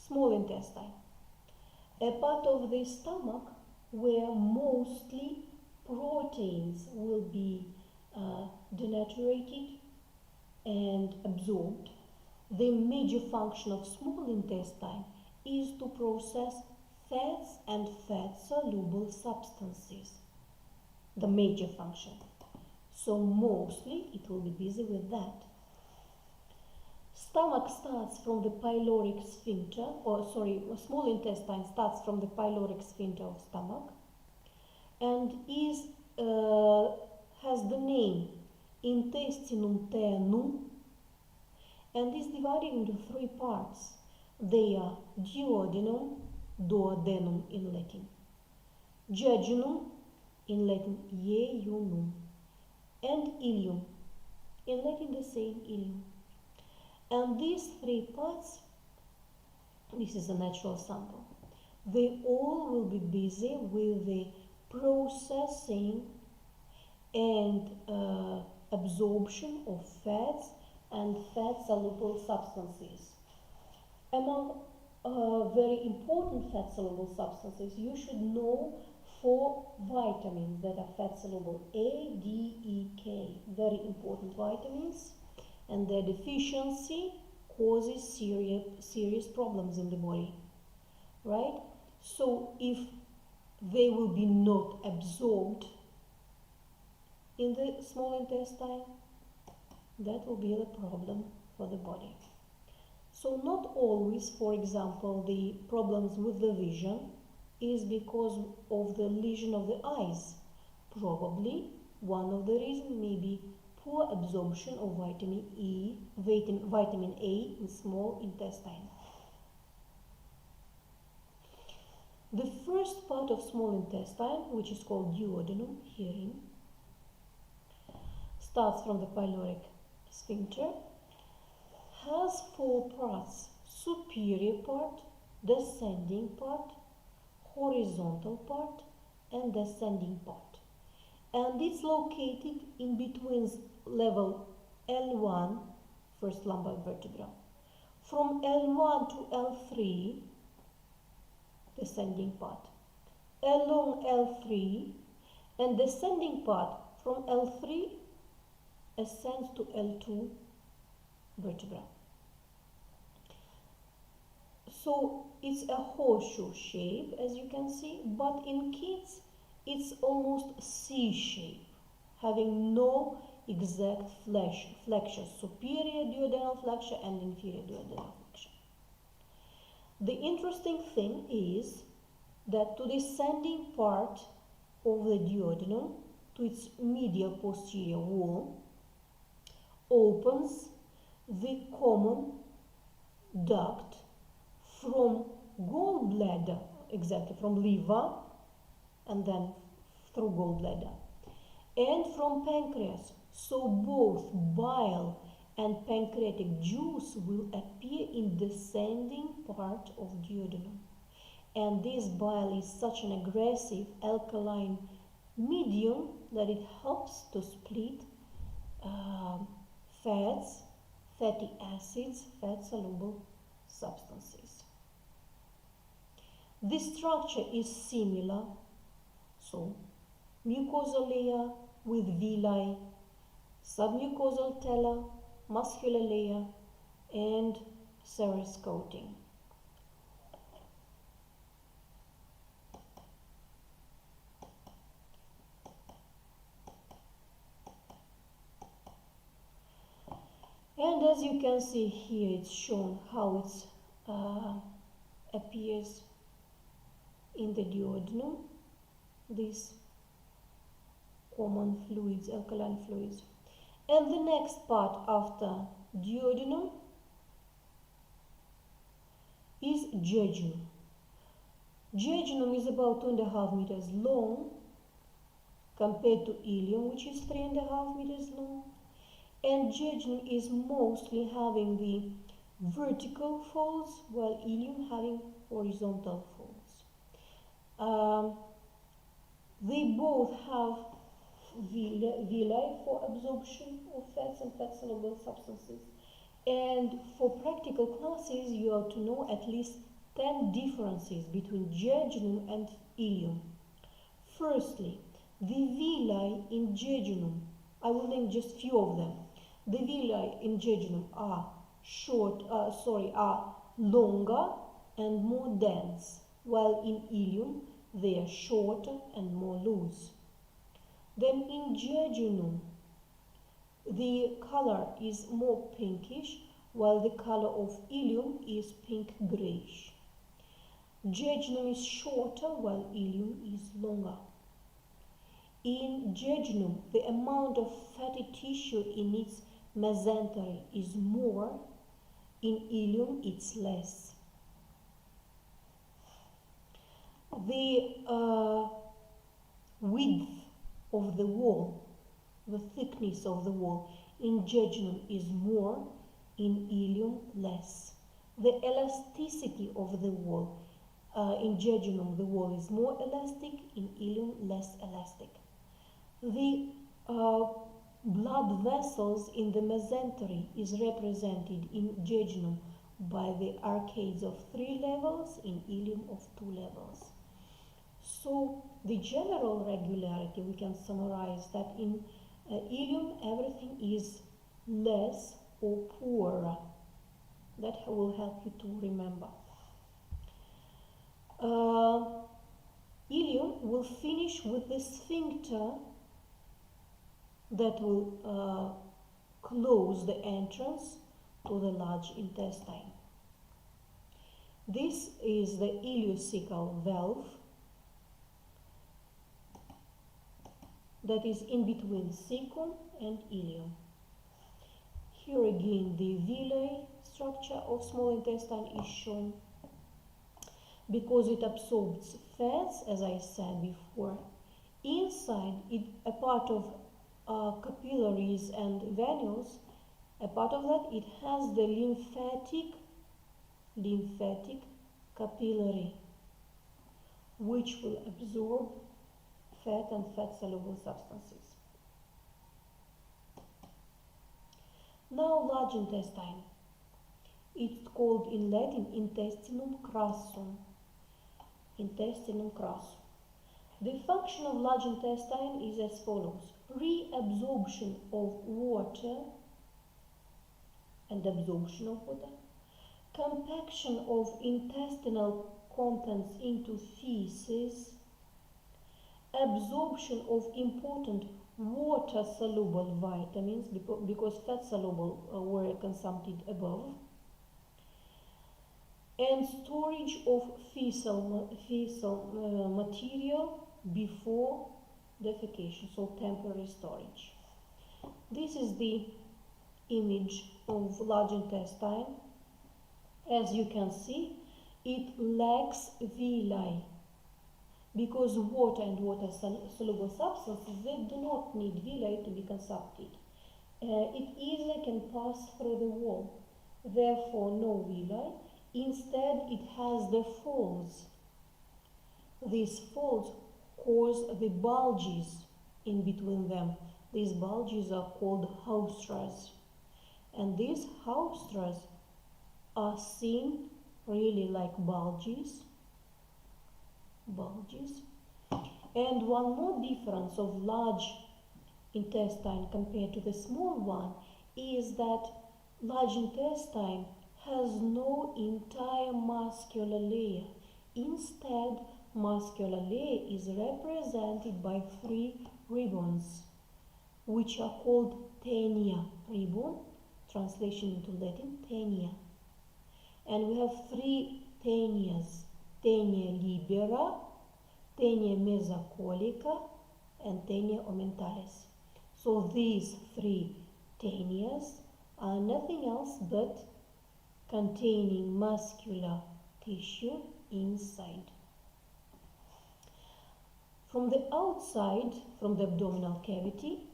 Speaker 1: small intestine, a part of the stomach where mostly proteins will be denaturated and absorbed. The major function of small intestine is to process fats and fat-soluble substances. The major function. So mostly it will be busy with that. Stomach starts from the pyloric sphincter, small intestine starts from the pyloric sphincter of stomach and is has the name intestinum tenum and is divided into three parts. They are duodenum, duodenum in Latin, jejunum in Latin jejunum, and ileum, in Latin the same ileum. And these three parts, this is a natural sample, they all will be busy with the processing and absorption of fats and fat-soluble substances. Among very important fat-soluble substances, you should know 4 vitamins that are fat-soluble: A, D, E, K. Very important vitamins, and their deficiency causes serious problems in the body, right? So if they will be not absorbed in the small intestine, that will be the problem for the body. So not always, for example, the problems with the vision is because of the lesion of the eyes. Probably one of the reasons may be poor absorption of vitamin A in small intestine. The first part of small intestine, which is called duodenum herein, starts from the pyloric sphincter, has 4 parts: superior part, descending part, horizontal part, and descending part. And it's located in between level L1, first lumbar vertebra. From L1 to L3, descending part. Along L3, and descending part from L3 ascends to L2 vertebra. So it's a horseshoe shape, as you can see, but in kids it's almost C shape, having no exact flexure, superior duodenal flexure and inferior duodenal flexure. The interesting thing is that to the descending part of the duodenum, to its medial posterior wall, opens the common duct from gallbladder, exactly from liver and then through gallbladder, and from pancreas. So both bile and pancreatic juice will appear in descending part of duodenum. And this bile is such an aggressive alkaline medium that it helps to split fats, fatty acids, fat-soluble substances. This structure is similar, so mucosal layer with villi, submucosal tela, muscular layer, and serous coating. And as you can see here, it's shown how it appears in the duodenum, these common fluids, alkaline fluids. And the next part after duodenum is jejunum. Jejunum is about 2.5 meters long compared to ileum, which is 3.5 meters long. And jejunum is mostly having the vertical folds, while ileum having horizontal folds. They both have villi for absorption of fats and fat-soluble substances. And for practical classes, you have to know at least 10 differences between jejunum and ileum. Firstly, the villi in jejunum, I will name just few of them. The villi in jejunum are longer and more dense, while in ileum they are shorter and more loose. Then in jejunum, the color is more pinkish, while the color of ileum is pink-grayish. Jejunum is shorter, while ileum is longer. In jejunum, the amount of fatty tissue in its mesentery is more. In ileum, it's less. The width of the wall, the thickness of the wall in jejunum is more, in ileum less. The elasticity of the wall, in jejunum the wall is more elastic, in ileum less elastic. The blood vessels in the mesentery is represented in jejunum by the arcades of 3 levels, in ileum of 2 levels. So the general regularity, we can summarize that in ileum everything is less or poorer. That will help you to remember. Ileum will finish with the sphincter that will close the entrance to the large intestine. This is the ileocecal valve that is in between cecum and ileum. Here again the villi structure of small intestine is shown. Because it absorbs fats, as I said before, inside it, a part of capillaries and venules, a part of that, it has the lymphatic capillary, which will absorb fat and fat-soluble substances. Now, large intestine. It's called in Latin intestinum crassum. Intestinum crassum. The function of large intestine is as follows: reabsorption of water and absorption of water, compaction of intestinal contents into feces, absorption of important water-soluble vitamins, because fat-soluble were consumed above, and storage of fecal material before defecation, so temporary storage. This is the image of large intestine. As you can see, it lacks villi, because water and water-soluble substances, they do not need villi to be consumed. It easily can pass through the wall, therefore no villi. Instead, it has the folds. These folds cause the bulges in between them. These bulges are called haustras. And these haustras are seen really like bulges. And one more difference of large intestine compared to the small one is that large intestine has no entire muscular layer. Instead, muscular layer is represented by 3 ribbons, which are called taenia. Ribbon, translation into Latin, taenia. And we have 3 taenias: taenia libera, taenia mesocolica, and taenia ommentalis. So these 3 taenias are nothing else but containing muscular tissue inside. From the outside, from the abdominal cavity,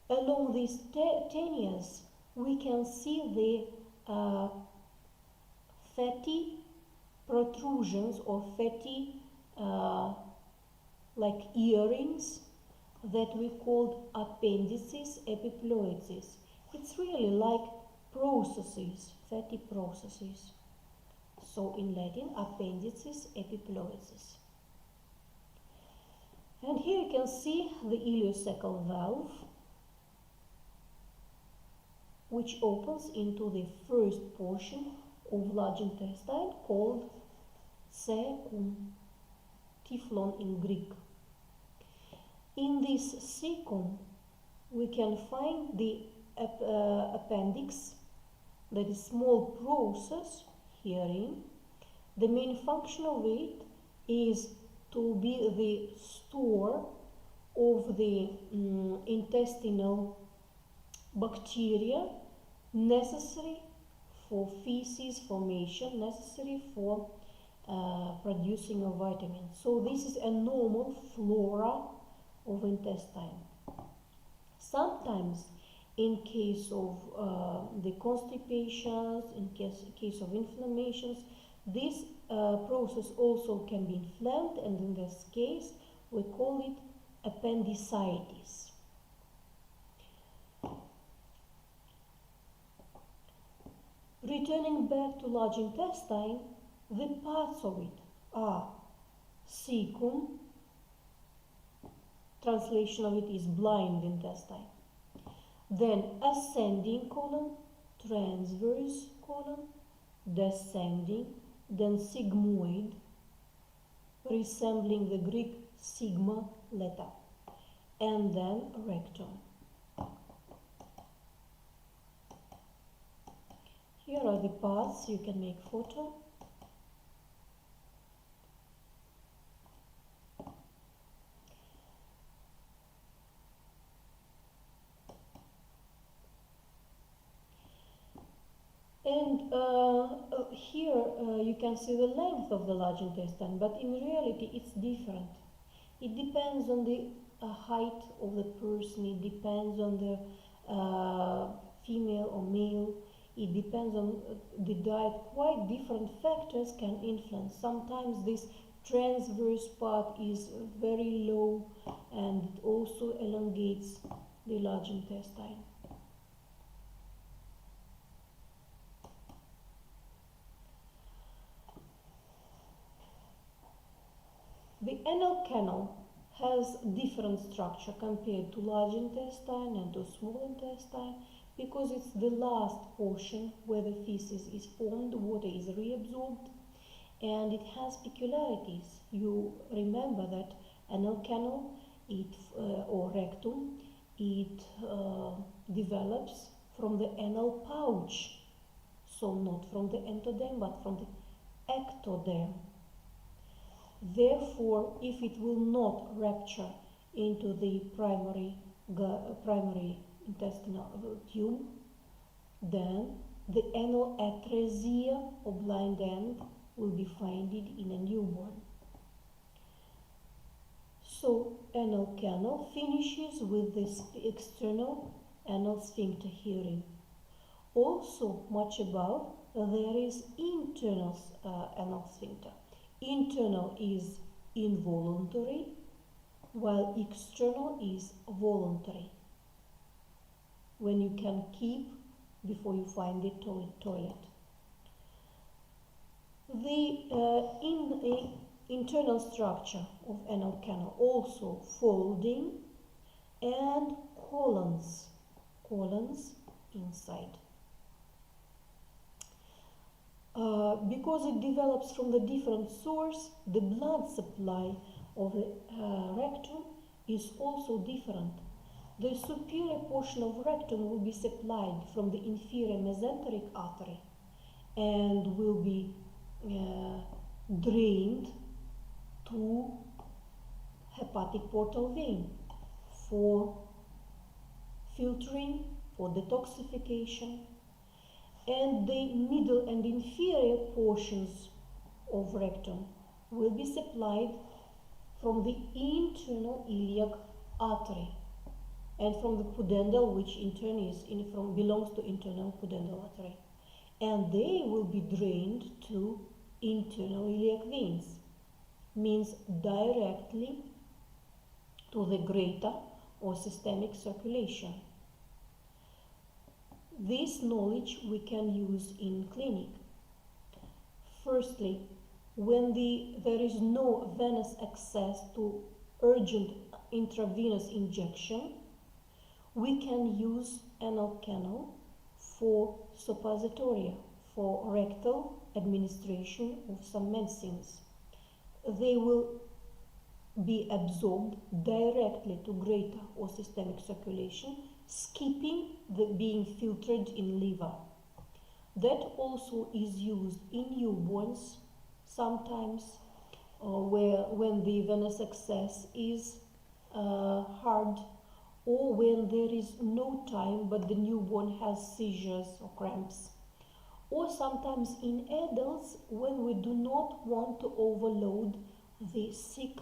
Speaker 1: along these taenias, we can see the fatty protrusions or fatty like earrings that we called appendices epiploides. It's really like processes, fatty processes. So in Latin, appendices epiploides. And here you can see the ileocecal valve, which opens into the first portion of large intestine called cecum, typhlon in Greek. In this cecum, we can find the appendix, that is small process herein. The main function of it is to be the store of the intestinal bacteria necessary for feces formation, necessary for producing of vitamins. So this is a normal flora of intestine. Sometimes in case of the constipations, in case of inflammations, this process also can be inflamed, and in this case we call it appendicitis. Returning back to large intestine, the parts of it are cecum, translation of it is blind intestine, then ascending colon, transverse colon, descending, then sigmoid, resembling the Greek sigma letter, and then rectum. Here are the parts, you can make photo. And here you can see the length of the large intestine, but in reality it's different. It depends on the height of the person, it depends on the female or male, it depends on the diet. Quite different factors can influence. Sometimes this transverse part is very low and it also elongates the large intestine. The anal canal has different structure compared to large intestine and to small intestine because it's the last portion where the feces is formed, water is reabsorbed, and it has peculiarities. You remember that anal canal or rectum, it develops from the anal pouch, so not from the entoderm but from the ectoderm. Therefore, if it will not rupture into the primary intestinal tube, then the anal atresia or blind end will be found in a newborn. So, anal canal finishes with this external anal sphincter hearing. Also, much above, there is internal anal sphincter. Internal is involuntary, while external is voluntary, when you can keep before you find the toilet. The internal structure of anal canal also folding and colons inside. Because it develops from the different source, the blood supply of the rectum is also different. The superior portion of rectum will be supplied from the inferior mesenteric artery and will be drained to hepatic portal vein for filtering, for detoxification, and the middle and inferior portions of rectum will be supplied from the internal iliac artery and from the pudendal, which in turn belongs to internal pudendal artery, and they will be drained to internal iliac veins, means directly to the greater or systemic circulation. This knowledge we can use in clinic. Firstly, when there is no venous access to urgent intravenous injection, we can use anal canal for suppositoria, for rectal administration of some medicines. They will be absorbed directly to greater or systemic circulation, skipping the being filtered in liver. That also is used in newborns sometimes when the venous access is hard, or when there is no time but the newborn has seizures or cramps, or sometimes in adults when we do not want to overload the sick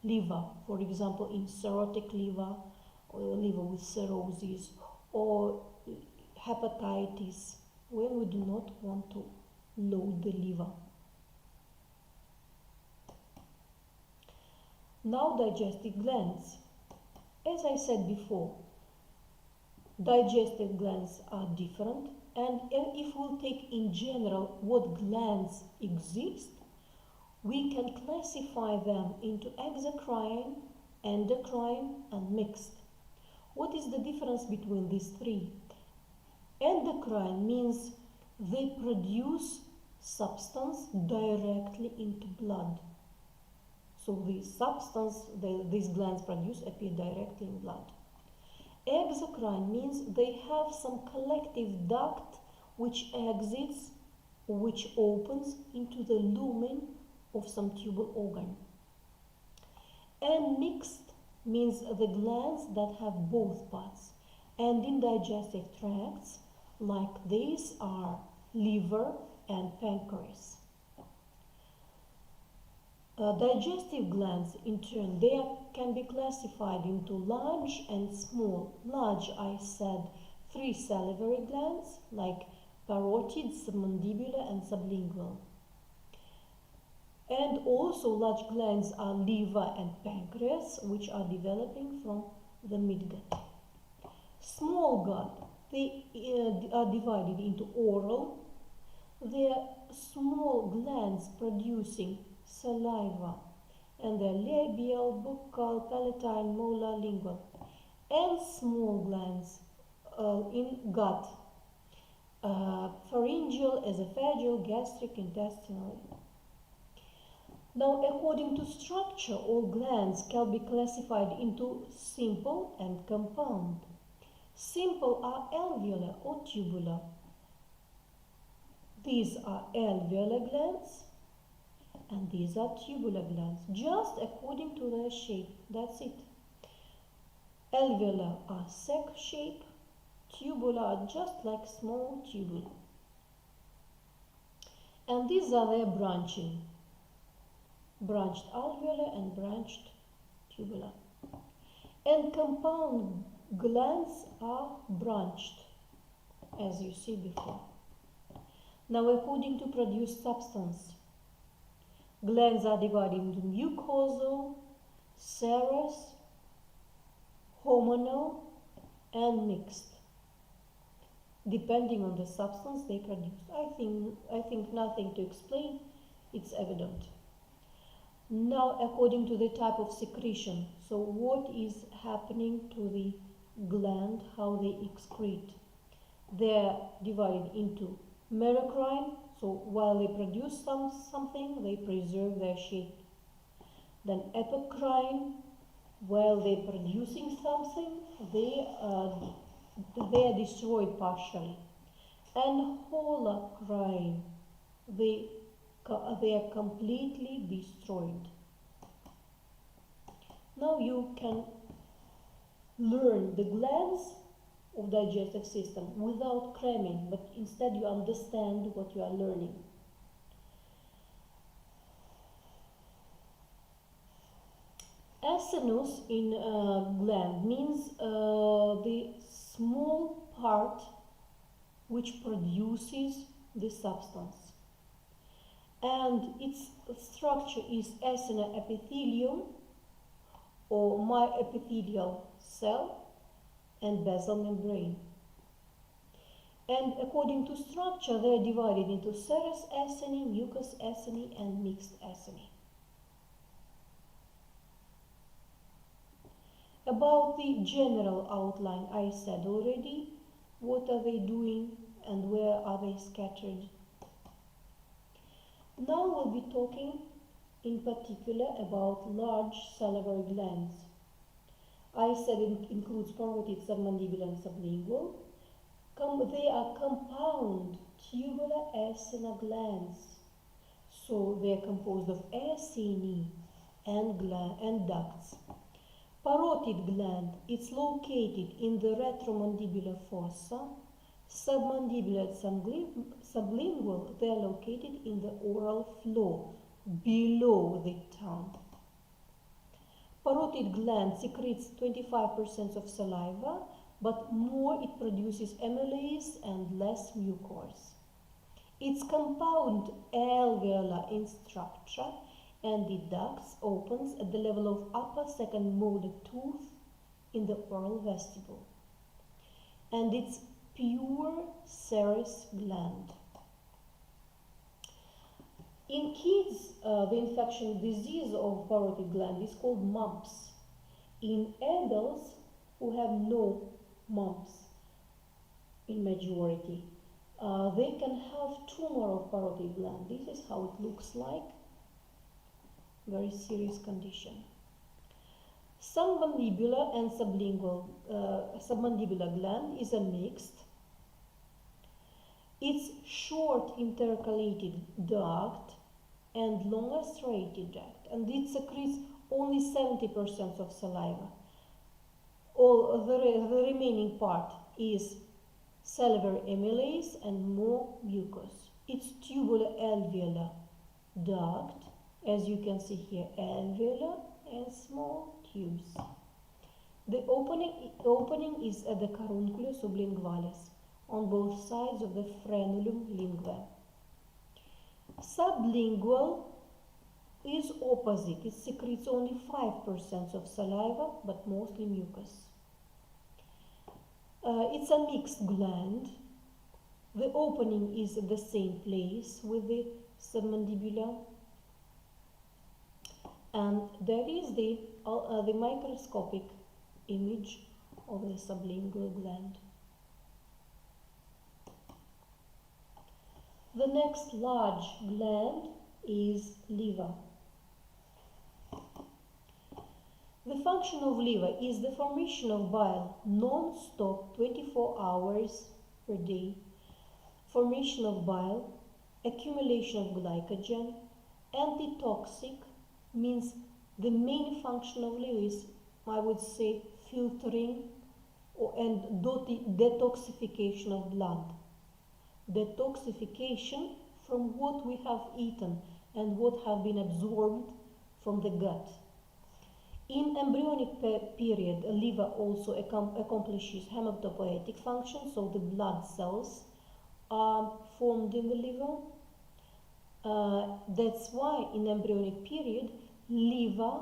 Speaker 1: liver, for example in cirrhotic liver or liver with cirrhosis or hepatitis, when we do not want to load the liver. Now digestive glands. As I said before, digestive glands are different and if we'll take in general what glands exist, we can classify them into exocrine, endocrine, and mixed. What is the difference between these three? Endocrine means they produce substance directly into blood. So the substance these glands produce appear directly in blood. Exocrine means they have some collective duct which exits, which opens into the lumen of some tubal organ. And mixed means the glands that have both parts. And in digestive tracts, like these, are liver and pancreas. Digestive glands, in turn, they can be classified into large and small. Large, I said, 3 salivary glands, like parotid, submandibular, and sublingual. And also large glands are liver and pancreas, which are developing from the midgut. Small gut, they are divided into oral. They are small glands producing saliva, and they're labial, buccal, palatine, molar, lingual, and small glands in gut, pharyngeal, esophageal, gastric, intestinal. Now, according to structure, all glands can be classified into simple and compound. Simple are alveolar or tubular. These are alveolar glands, and these are tubular glands, just according to their shape. That's it. Alveolar are sac shape, tubular are just like small tubule. And these are their branching. Branched alveolar and branched tubular. And compound glands are branched, as you see before. Now, according to produced substance, glands are divided into mucosal, serous, hormonal, and mixed, depending on the substance they produce. I think nothing to explain, it's evident. Now, according to the type of secretion, so what is happening to the gland, how they excrete. They're divided into merocrine, so while they produce something, they preserve their shape. Then epicrine, while they're producing something, they are destroyed partially. And holocrine, they are completely destroyed. Now you can learn the glands of digestive system without cramming, but instead you understand what you are learning. Acinus in gland means the small part which produces the substance. And its structure is acinar epithelium or myepithelial cell and basal membrane. And according to structure, they are divided into serous acini, mucous acini, and mixed acini. About the general outline, I said already, what are they doing and where are they scattered? Now we'll be talking in particular about large salivary glands. I said it includes parotid, submandibular, and sublingual. They are compound tubular acinar glands. So they are composed of acini and ducts. Parotid gland, it's located in the retromandibular fossa. Submandibular and sublingual, they are located in the oral floor, below the tongue. Parotid gland secretes 25% of saliva, but more it produces amylase and less mucose. It's compound alveolar in structure, and the ducts opens at the level of upper second molar tooth in the oral vestibule. And it's pure serous gland. In kids, the infection disease of parotid gland is called mumps. In adults who have no mumps, in majority, they can have tumor of parotid gland. This is how it looks like. Very serious condition. Submandibular and submandibular gland is a mixed. It's short intercalated duct and longer striated duct, and it secretes only 70% of saliva. All the remaining part is salivary amylase and more mucus. It's tubular alveolar duct, as you can see here, alveolar and small tubes. The opening is at the carunculus sublingualis on both sides of the frenulum linguae. Sublingual is opposite. It secretes only 5% of saliva, but mostly mucus. It's a mixed gland. The opening is at the same place with the submandibular, and there is the microscopic image of the sublingual gland. The next large gland is liver. The function of liver is the formation of bile non-stop 24 hours per day, formation of bile, accumulation of glycogen, antitoxic, means the main function of liver is, I would say, filtering and detoxification of blood. Detoxification from what we have eaten and what have been absorbed from the gut. In embryonic period, a liver also accomplishes hematopoietic function, so the blood cells are formed in the liver. That's why in embryonic period, liver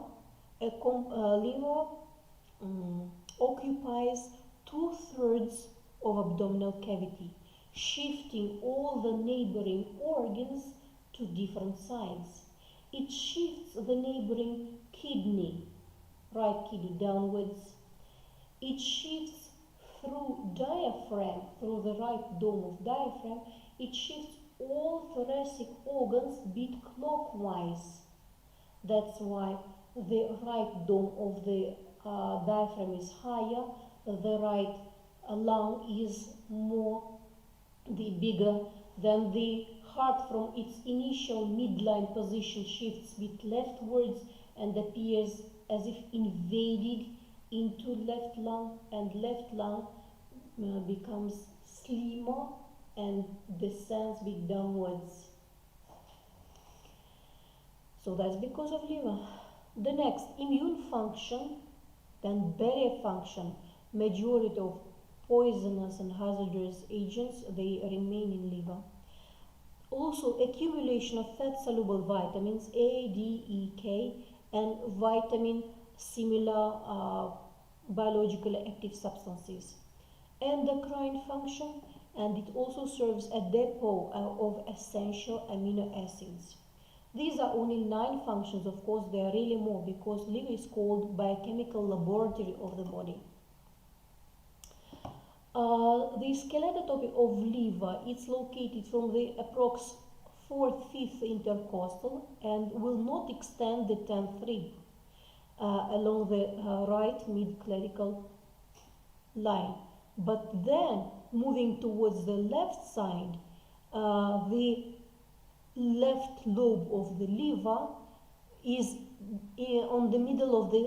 Speaker 1: occupies 2/3 of abdominal cavity, shifting all the neighboring organs to different sides. It shifts the neighboring kidney, right kidney, downwards. It shifts through diaphragm, through the right dome of diaphragm. It shifts all thoracic organs beat clockwise. That's why the right dome of the diaphragm is higher, the right lung is bigger, than the heart from its initial midline position shifts bit leftwards and appears as if invaded into left lung, and left lung becomes slimmer and descends bit downwards. So that's because of liver. The next, immune function, then barrier function. Majority of poisonous and hazardous agents, they remain in liver. Also, accumulation of fat-soluble vitamins A, D, E, K, and vitamin similar biologically active substances. Endocrine function, and it also serves a depot of essential amino acids. These are only 9 functions. Of course, there are really more, because liver is called biochemical laboratory of the body. The skeletotopy of liver, it's located from the approx 4/5 intercostal and will not extend the 10th rib along the right mid-clavicle line. But then, moving towards the left side, the left lobe of the liver is on the middle of the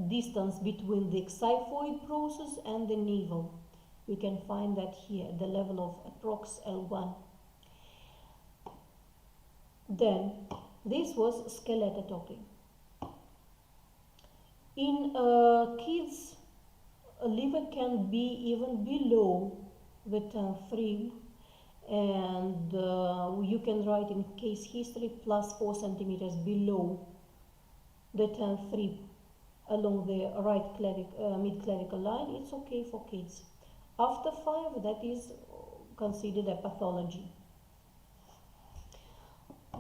Speaker 1: distance between the xiphoid process and the navel. You can find that here at the level of approx L1. Then, this was skeletotopy. In kids, a liver can be even below the 10th rib, and you can write in case history +4 centimeters below the 10th rib along the right mid-clavicle line. It's okay for kids. After 5, that is considered a pathology.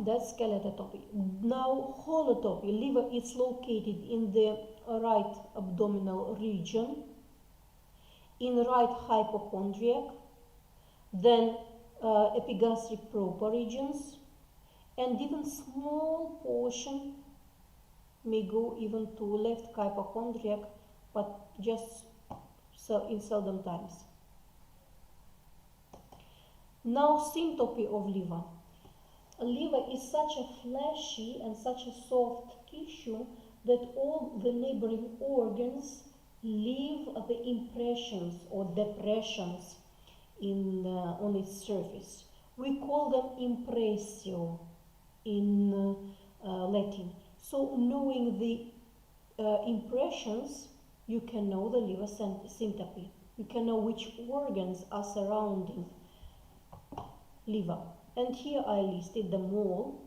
Speaker 1: That's skeletotopy. Now, holotopy. Liver is located in the right abdominal region, in right hypochondriac, then epigastric proper regions, and even small portion may go even to left hypochondriac, but just in seldom times. Now, syntopy of liver. Liver is such a fleshy and such a soft tissue that all the neighboring organs leave the impressions or depressions on its surface. We call them impressio in Latin. So knowing the impressions, you can know the liver syntopy. You can know which organs are surrounding liver. And here I listed them all.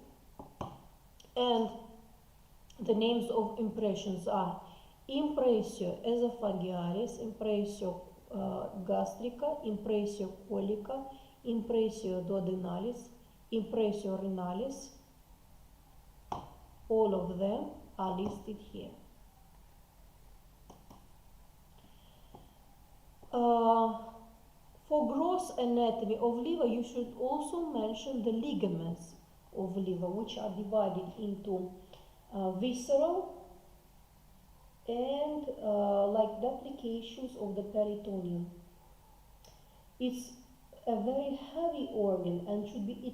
Speaker 1: And the names of impressions are impressio esophagealis, impressio gastrica, impressio colica, impressio duodenalis, impressio renalis. All of them are listed here. For gross anatomy of liver, you should also mention the ligaments of liver, which are divided into visceral and like duplications of the peritoneum. It's a very heavy organ and should be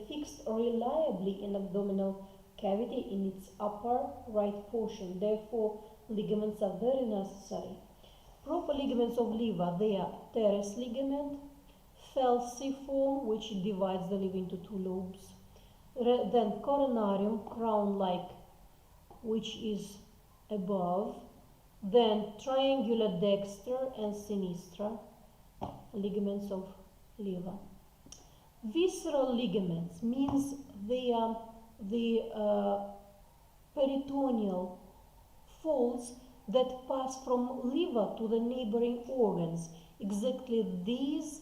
Speaker 1: fixed reliably in abdominal cavity in its upper right portion. Therefore, ligaments are very necessary. Proper ligaments of liver, they are teres ligament, falciform, which divides the liver into two lobes, then coronarium, crown-like, which is above, then triangular dexter and sinistra, ligaments of liver. Visceral ligaments means they are the peritoneal folds that pass from liver to the neighboring organs. Exactly these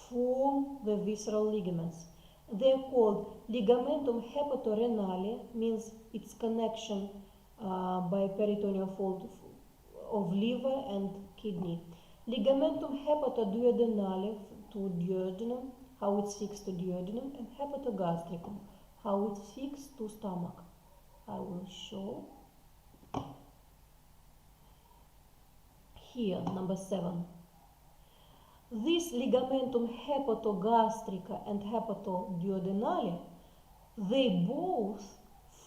Speaker 1: form the visceral ligaments. They are called ligamentum hepatorenale, means its connection by peritoneal fold of liver and kidney. Ligamentum hepatoduodenale to duodenum, how it's fixed to duodenum, and hepatogastricum, how it's fixed to stomach. I will show. Here, number 7. This ligamentum hepatogastrica and hepatoduodenale, they both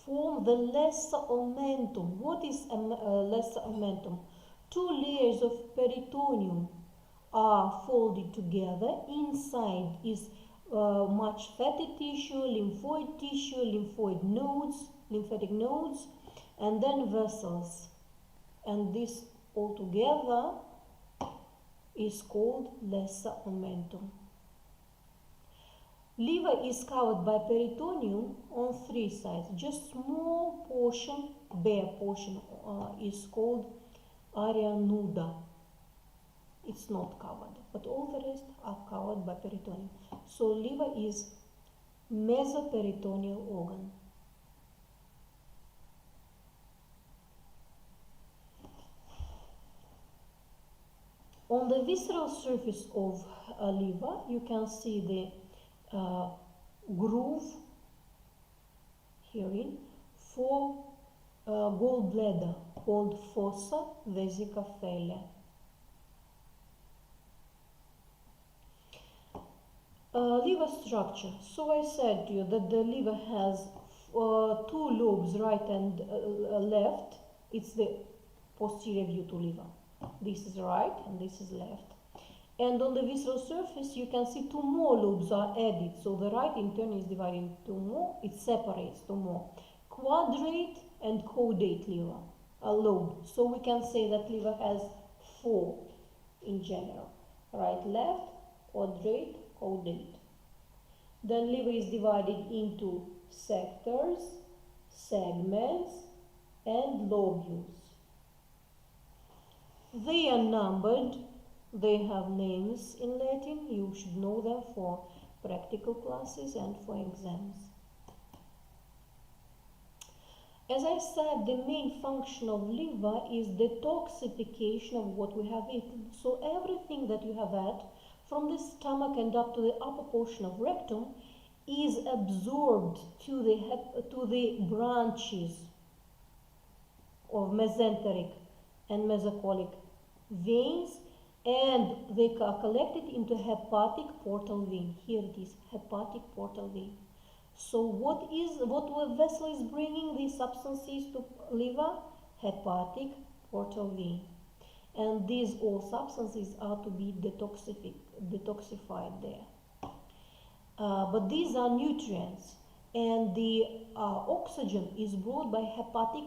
Speaker 1: form the lesser omentum. What is a lesser omentum? Two layers of peritoneum are folded together. Inside is much fatty tissue, lymphoid nodes, lymphatic nodes, and then vessels. And this altogether is called lesser omentum. Liver is covered by peritoneum on 3 sides. Just small portion, bare portion, is called area nuda. It's not covered, but all the rest are covered by peritoneum. So liver is mesoperitoneal organ. On the visceral surface of a liver, you can see the groove herein for gallbladder called fossa vesica-fala. Liver structure. So I said to you that the liver has 2 lobes, right and left. It's the posterior view to liver. This is right and this is left. And on the visceral surface, you can see 2 more lobes are added. So the right in turn is divided into 2 more. It separates 2 more. Quadrate and caudate liver, a lobe. So we can say that liver has 4 in general. Right, left, quadrate, caudate. Then liver is divided into sectors, segments, and lobules. They are numbered They have names in Latin. You should know them for practical classes and for exams. As I said, the main function of liver is detoxification of what we have eaten. So everything that you have had from the stomach and up to the upper portion of rectum is absorbed to the branches of mesenteric and mesocolic veins, and they are collected into hepatic portal vein. Here it is, hepatic portal vein. So what vessel is bringing these substances to liver? Hepatic portal vein. And these all substances are to be detoxified there. But these are nutrients, and the oxygen is brought by hepatic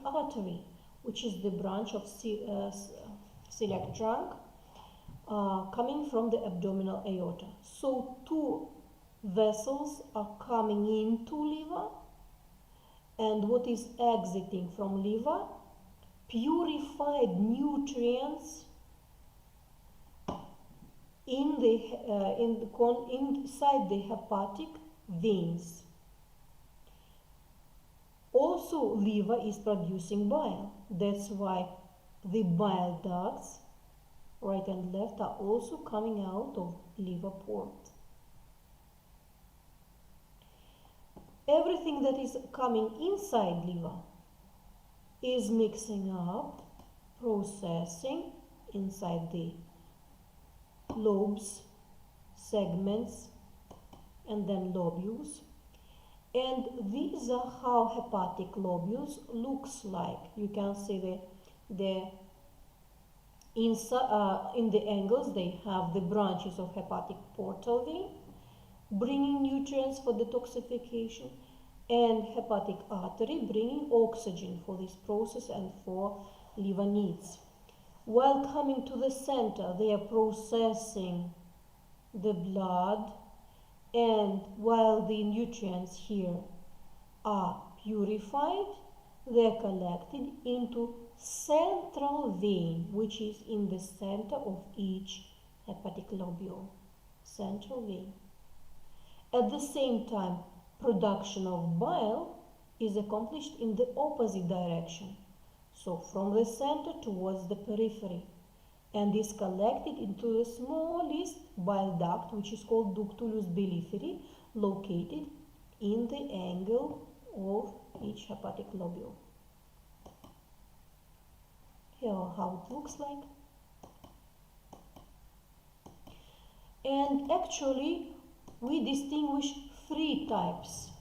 Speaker 1: artery, which is the branch of celiac trunk coming from the abdominal aorta. So two vessels are coming into liver, and what is exiting from liver? Purified nutrients inside the hepatic veins. Also, liver is producing bile. That's why the bile ducts, right and left, are also coming out of liver port. Everything that is coming inside liver is mixing up, processing inside the lobes, segments, and then lobules. And these are how hepatic lobules looks like. You can see the inside, in the angles they have the branches of hepatic portal vein bringing nutrients for detoxification, and hepatic artery bringing oxygen for this process and for liver needs. While coming to the center, they are processing the blood, and while the nutrients here are purified, they are collected into central vein, which is in the center of each hepatic lobule. Central vein. At the same time, production of bile is accomplished in the opposite direction, so from the center towards the periphery, and is collected into the smallest bile duct, which is called ductulus biliferi, located in the angle of each hepatic lobule. Here how it looks like. And actually, we distinguish three types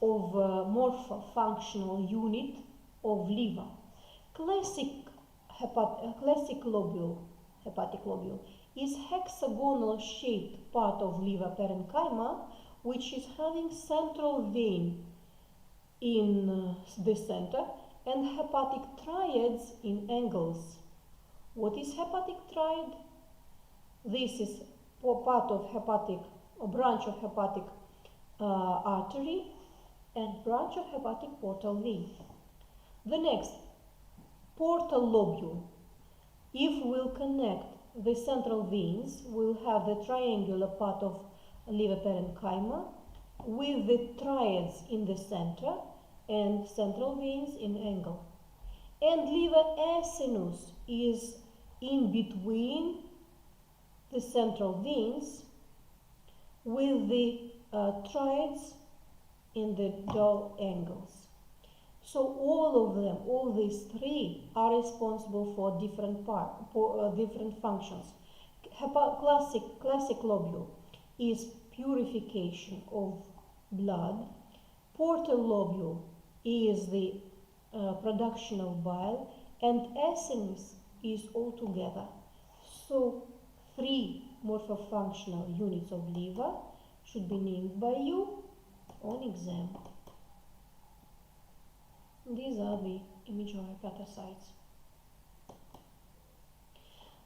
Speaker 1: of morphofunctional unit of liver. Classic lobule, hepatic lobule, is hexagonal shaped part of liver parenchyma, which is having central vein in the center and hepatic triads in angles. What is hepatic triad? This is part of hepatic, a branch of hepatic artery and branch of hepatic portal vein. The next, portal lobule. If we'll connect the central veins, we'll have the triangular part of liver parenchyma with the triads in the center and central veins in angle. And liver acinus is in between the central veins with the triads in the dual angles. So all of them, all these three, are responsible for different functions. Classic lobule is purification of blood. Portal lobule is the production of bile, and acinus is all together. So three morphofunctional units of liver should be named by you on exam. These are the image of hepatocytes.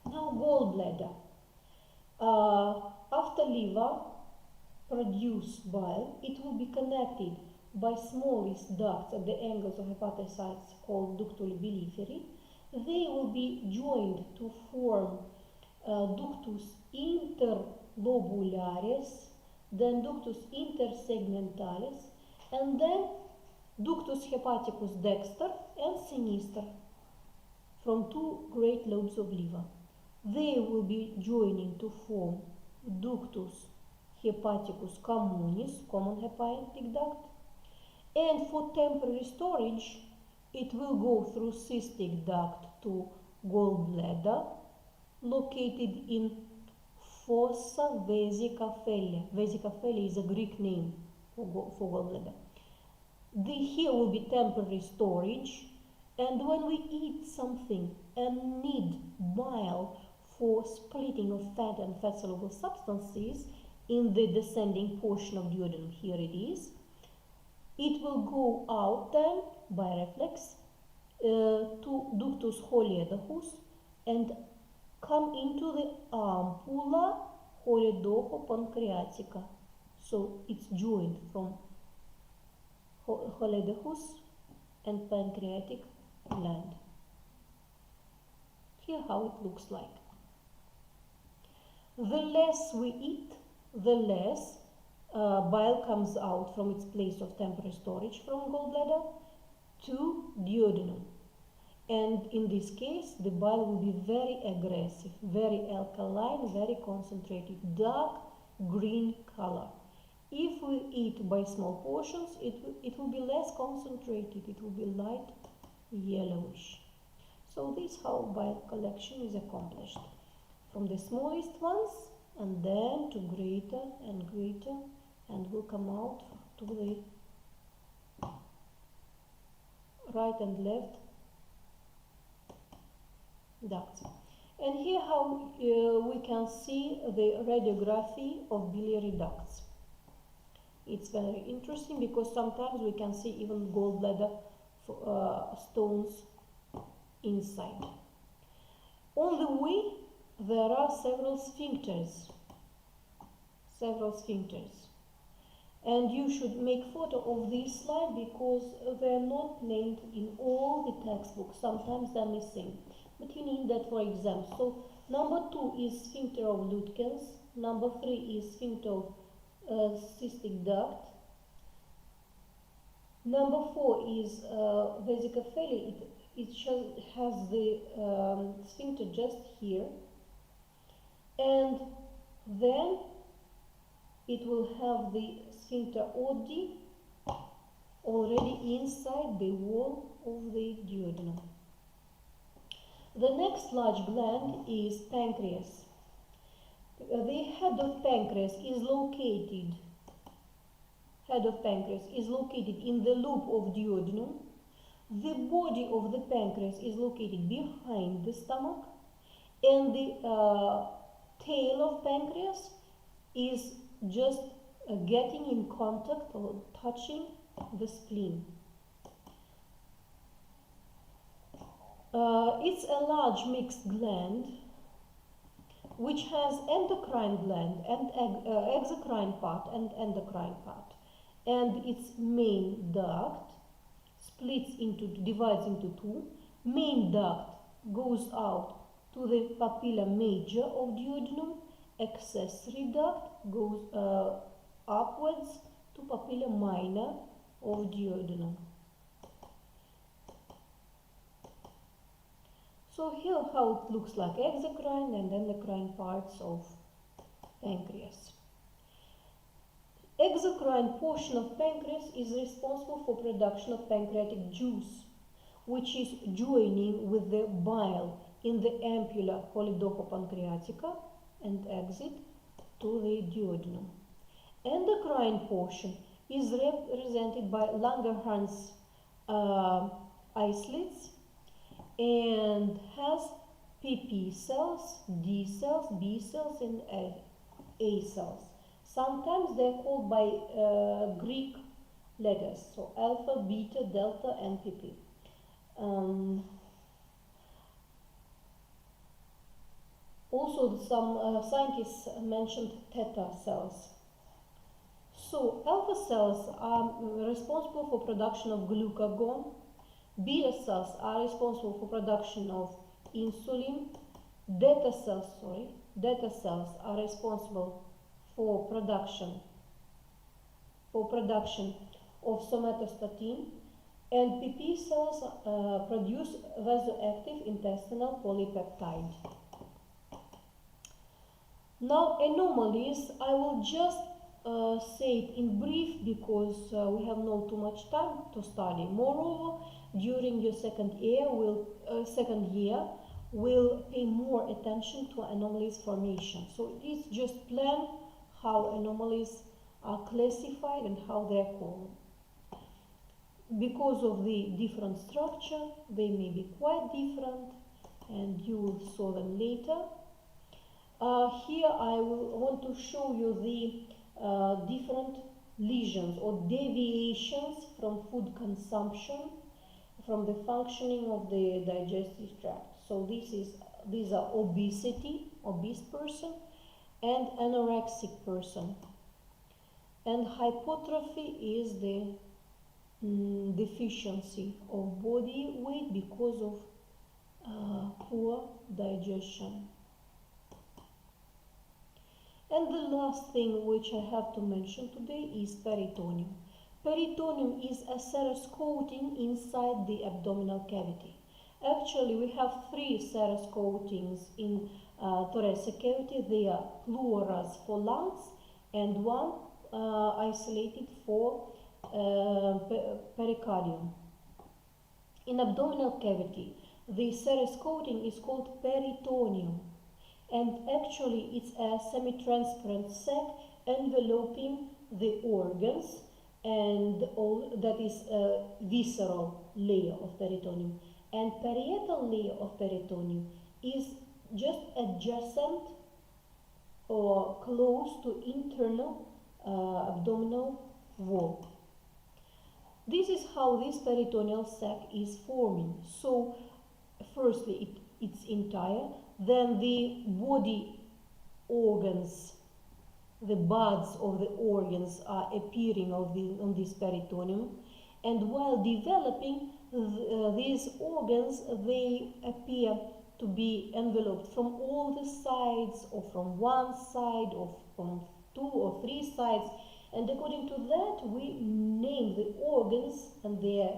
Speaker 1: Now gallbladder. After liver produce bile, it will be connected by smallest ducts at the angles of hepatocytes called ductuli biliferi They will be joined to form ductus interlobularis, then ductus intersegmentalis, and then ductus hepaticus dexter and sinister from two great lobes of liver. They will be joining to form ductus hepaticus communis, common hepatic duct, and for temporary storage it will go through cystic duct to gallbladder located in fossa vesica-phellia. Vesica-phellia is a Greek name for gallbladder. Here will be temporary storage, and when we eat something and need bile for splitting of fat and fat-soluble substances in the descending portion of duodenum, here it is, it will go out then by reflex to ductus choledocus and come into the ampulla choledochopancreatica. So it's joined from choledocus and pancreatic gland. Here how it looks like. The less we eat, the less bile comes out from its place of temporary storage from gallbladder to duodenum. And in this case, the bile will be very aggressive, very alkaline, very concentrated, dark green color. If we eat by small portions, it will be less concentrated, it will be light yellowish. So this is how bile collection is accomplished. From the smallest ones and then to greater and greater, and will come out to the right and left ducts. And here how we can see the radiography of biliary ducts. It's very interesting because sometimes we can see even gallbladder stones inside. On the way there are several sphincters. And you should make photo of this slide because they are not named in all the textbooks. Sometimes they are missing, but you need that for exam. So number 2 is sphincter of Lütgens. Number 3 is sphincter of cystic duct. Number 4 is vesica-phellia. It has the sphincter just here, and then it will have the sphincter Oddi already inside the wall of the duodenum. The next large gland is pancreas. The head of pancreas is located in the loop of duodenum. The body of the pancreas is located behind the stomach, and the tail of pancreas is just getting in contact or touching the spleen. It's a large mixed gland which has endocrine gland and exocrine part and endocrine part, and its main duct divides into two. Main duct goes out to the papilla major of duodenum. Accessory duct goes upwards to papilla minor of duodenum. So here how it looks like exocrine and endocrine parts of pancreas. Exocrine portion of pancreas is responsible for production of pancreatic juice, which is joining with the bile in the ampulla choledochopancreatica and exit to the duodenum. Endocrine portion is represented by Langerhans islets and has PP cells, D cells, B cells, and A cells. Sometimes they are called by Greek letters, so alpha, beta, delta, and PP. Also, some scientists mentioned theta cells. So, alpha cells are responsible for production of glucagon, Beta cells are responsible for production of insulin. Delta cells are responsible for production of somatostatin, and PP cells produce vasoactive intestinal polypeptide. Now, anomalies, I will just say it in brief because we have not too much time to study. Moreover, during your second year, we'll pay more attention to anomalies formation. So it's just plan how anomalies are classified and how they are called. Because of the different structure, they may be quite different, and you will saw them later. Here I will want to show you the different lesions or deviations from food consumption, from the functioning of the digestive tract. So these are obese person, and anorexic person. And hypertrophy is the deficiency of body weight because of poor digestion. And the last thing which I have to mention today is peritoneum. Peritoneum is a serous coating inside the abdominal cavity. Actually, we have three serous coatings in thoracic cavity. They are pleuras for lungs and one isolated for pericardium. In abdominal cavity, the serous coating is called peritoneum, and actually it's a semi-transparent sac enveloping the organs, and all that is a visceral layer of peritoneum. And parietal layer of peritoneum is just adjacent or close to internal abdominal wall. This is how this peritoneal sac is forming. So firstly it's entire, then the body organs, the buds of the organs are appearing on this peritoneum, and while developing these organs, they appear to be enveloped from all the sides, or from one side, or from two or three sides, and according to that we name the organs and their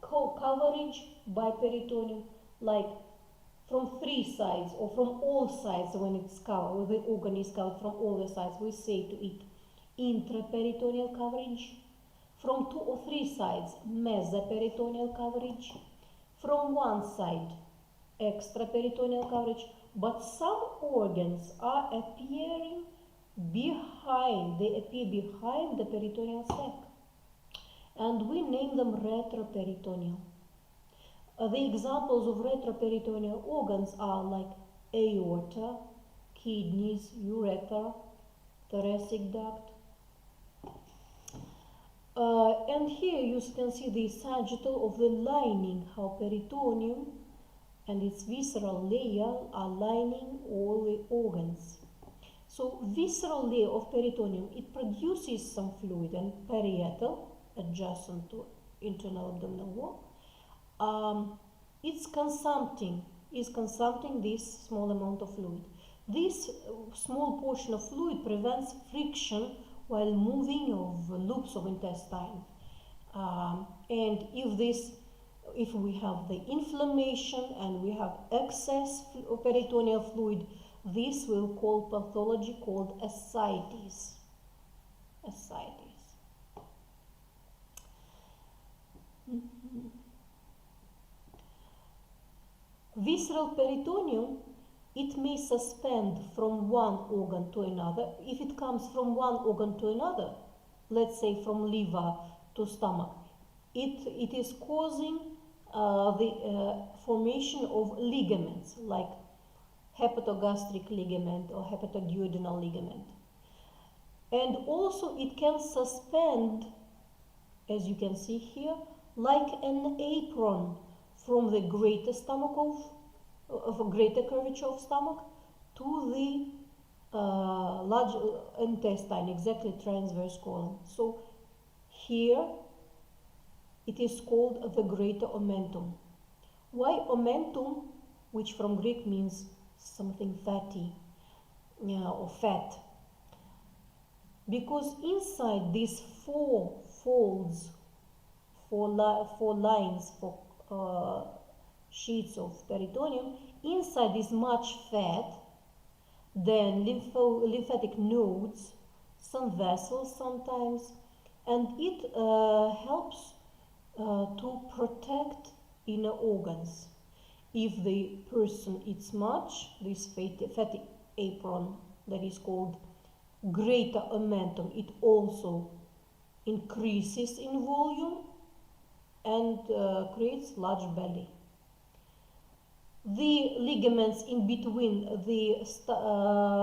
Speaker 1: coverage by peritoneum, like from three sides or from all sides. When it's covered, when the organ is covered from all the sides, we say to it intraperitoneal coverage. From two or three sides, mesoperitoneal coverage. From one side, extraperitoneal coverage. But some organs are appearing behind, they appear behind the peritoneal sac, and we name them retroperitoneal. The examples of retroperitoneal organs are like aorta, kidneys, urethra, thoracic duct. And here you can see the sagittal of the lining, how peritoneum and its visceral layer are lining all the organs. So visceral layer of peritoneum, it produces some fluid, and parietal, adjacent to internal abdominal wall, is consumpting this small amount of fluid. This small portion of fluid prevents friction while moving of loops of intestine. And if we have the inflammation and we have excess of peritoneal fluid, this will call pathology called ascites. Visceral peritoneum, it may suspend from one organ to another. If it comes from one organ to another, let's say from liver to stomach, it is causing the formation of ligaments like hepatogastric ligament or hepatoduodenal ligament. And also it can suspend, as you can see here, like an apron from the greater stomach of a greater curvature of stomach to the large intestine, exactly transverse colon. So here it is called the greater omentum. Why omentum, which from Greek means something fatty or fat? Because inside these four folds, four lines, four sheets of peritoneum, inside is much fat, then lymphatic nodes, some vessels sometimes, and it helps to protect inner organs. If the person eats much, this fatty apron that is called greater omentum, it also increases in volume and creates large belly. The ligaments in between the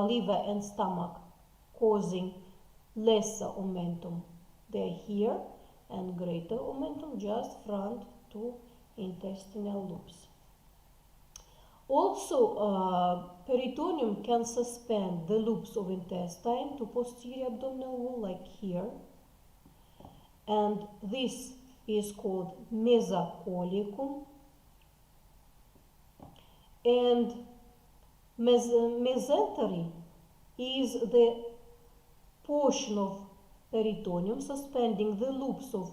Speaker 1: liver and stomach causing lesser omentum, they're here, and greater omentum just front to intestinal loops. Also, peritoneum can suspend the loops of intestine to posterior abdominal wall, like here, and this is called mesocolicum. And mesentery is the portion of peritoneum suspending the loops of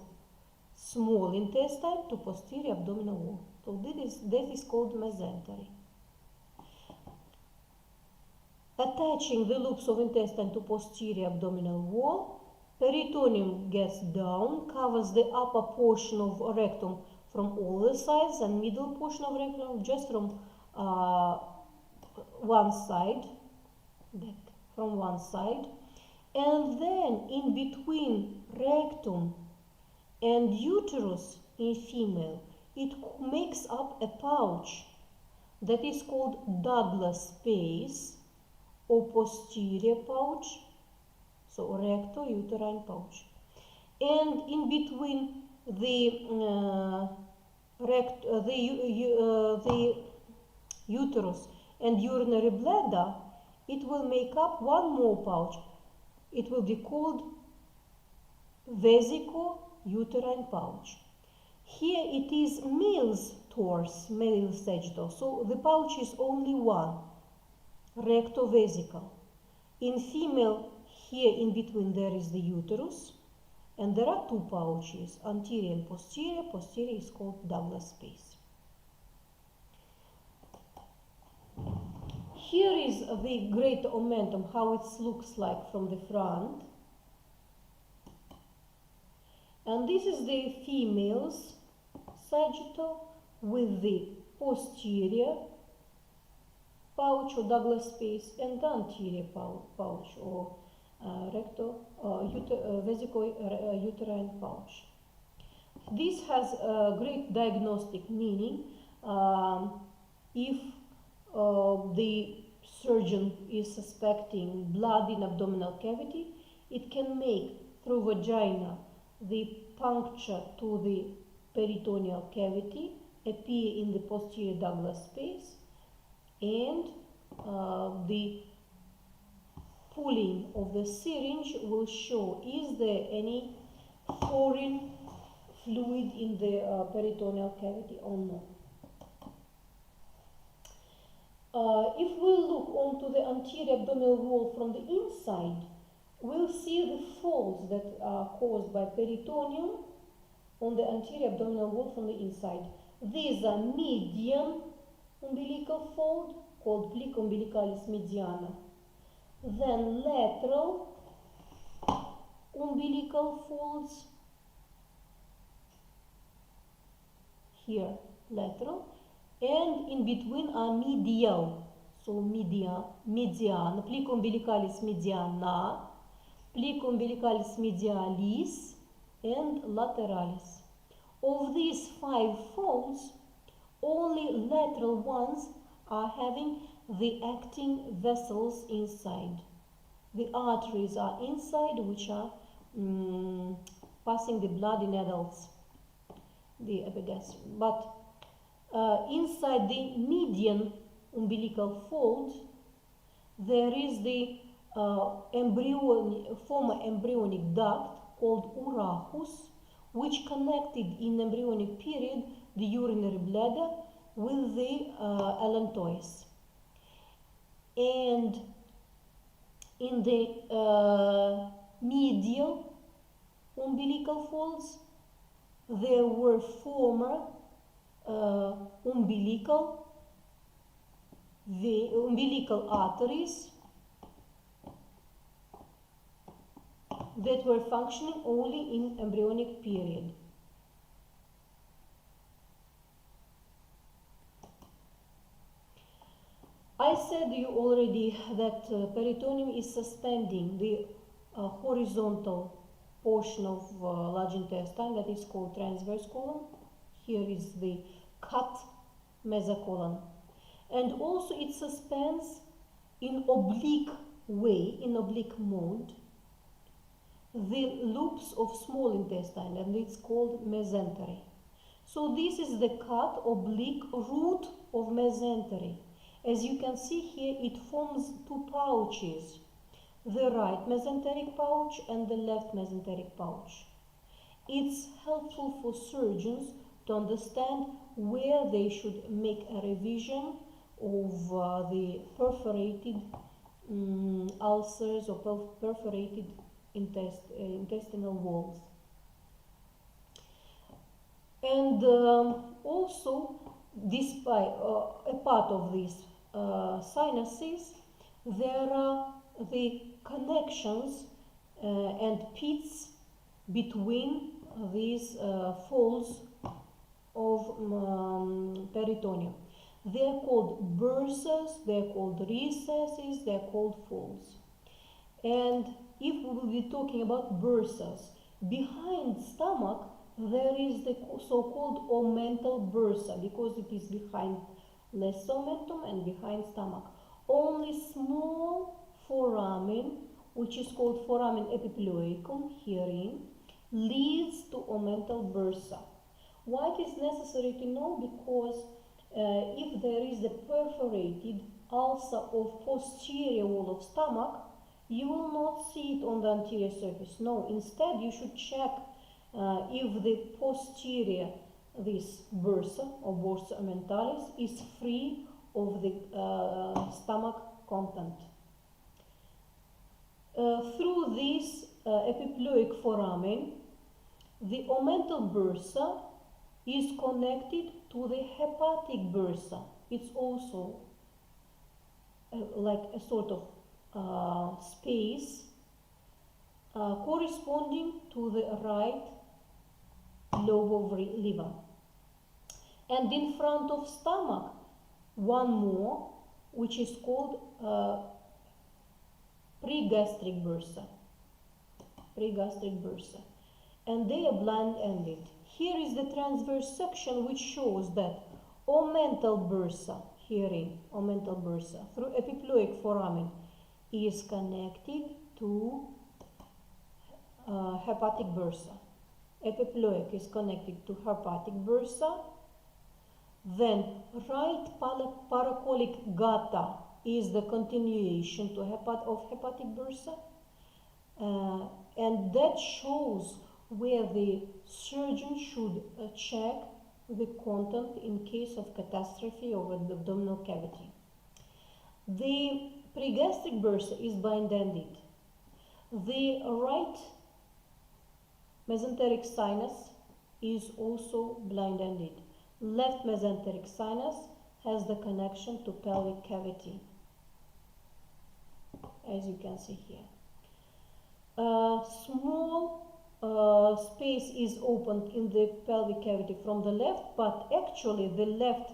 Speaker 1: small intestine to posterior abdominal wall. So that is called mesentery. Attaching the loops of intestine to posterior abdominal wall, peritoneum gets down, covers the upper portion of rectum from all the sides and middle portion of rectum just from one side, from one side, and then in between rectum and uterus in female, it makes up a pouch that is called Douglas space or posterior pouch, so recto-uterine pouch. And in between the uterus and urinary bladder, it will make up one more pouch. It will be called vesico-uterine pouch. Here it is male's torus, male sagittal, so the pouch is only one, rectovesical. In female, here in between there is the uterus, and there are two pouches, anterior and posterior. Posterior is called Douglas space. Here is the greater omentum, how it looks like from the front. And this is the female's sagittal with the posterior pouch or Douglas space and the anterior pouch or vesico-uterine pouch. This has a great diagnostic meaning. If the surgeon is suspecting blood in abdominal cavity, it can make through vagina the puncture to the peritoneal cavity appear in the posterior Douglas space, and the pulling of the syringe will show is there any foreign fluid in the peritoneal cavity or not. If we look onto the anterior abdominal wall from the inside, we'll see the folds that are caused by peritoneum on the anterior abdominal wall from the inside. These are median umbilical fold called plica umbilicalis mediana. Then lateral umbilical folds, here lateral, and in between are medial, so median, plica umbilicalis mediana, plica umbilicalis medialis, and lateralis. Of these 5 folds, only lateral ones are having the acting vessels inside. The arteries are inside, which are passing the blood in adults, the epigastrium. But inside the median umbilical fold, there is the former embryonic duct called urachus, which connected in embryonic period the urinary bladder with the allantois. And in the medial umbilical folds, there were former umbilical arteries that were functioning only in embryonic period. I said you already that peritoneum is suspending the horizontal portion of large intestine that is called transverse colon. Here is the cut mesocolon. And also it suspends in oblique way, in oblique mode, the loops of small intestine, and it's called mesentery. So this is the cut oblique root of mesentery. As you can see here, it forms two pouches, the right mesenteric pouch and the left mesenteric pouch. It's helpful for surgeons to understand where they should make a revision of the perforated ulcers or perforated intestinal walls. And also, despite a part of these sinuses, there are the connections and pits between these folds of peritoneum. They are called bursas, they are called recesses, they are called folds. And if we will be talking about bursas, behind stomach there is the so-called omental bursa, because it is behind less omentum and behind stomach. Only small foramen, which is called foramen epiploicum herein, leads to omental bursa. Why it is necessary to know? Because if there is a perforated ulcer of posterior wall of stomach, you will not see it on the anterior surface. No, instead you should check if the posterior, this bursa or bursa omentalis, is free of the stomach content. Through this epiploic foramen, the omental bursa is connected to the hepatic bursa. It's also like a sort of space corresponding to the right lobe of liver. And in front of stomach, one more, which is called pregastric bursa. Pregastric bursa. And they are blind-ended. Here is the transverse section, which shows that omental bursa, herein, omental bursa, through epiploic foramen, is connected to hepatic bursa. Epiploic is connected to hepatic bursa. Then right paracolic gutta is the continuation to hepatic bursa. And that shows where the surgeon should check the content in case of catastrophe of the abdominal cavity. The pregastric bursa is blind-ended. The right mesenteric sinus is also blind-ended. Left mesenteric sinus has the connection to pelvic cavity, as you can see here. Small space is opened in the pelvic cavity from the left, but actually the left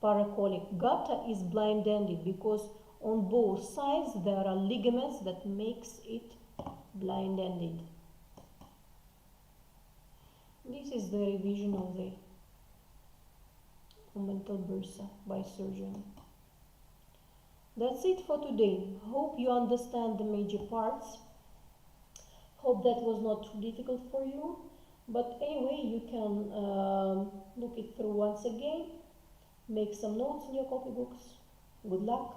Speaker 1: paracolic gutta is blind-ended, because on both sides there are ligaments that makes it blind-ended. This is the revision of the omental bursa by surgeon. That's it for today. Hope you understand the major parts. Hope that was not too difficult for you. But anyway, you can look it through once again. Make some notes in your copybooks. Good luck.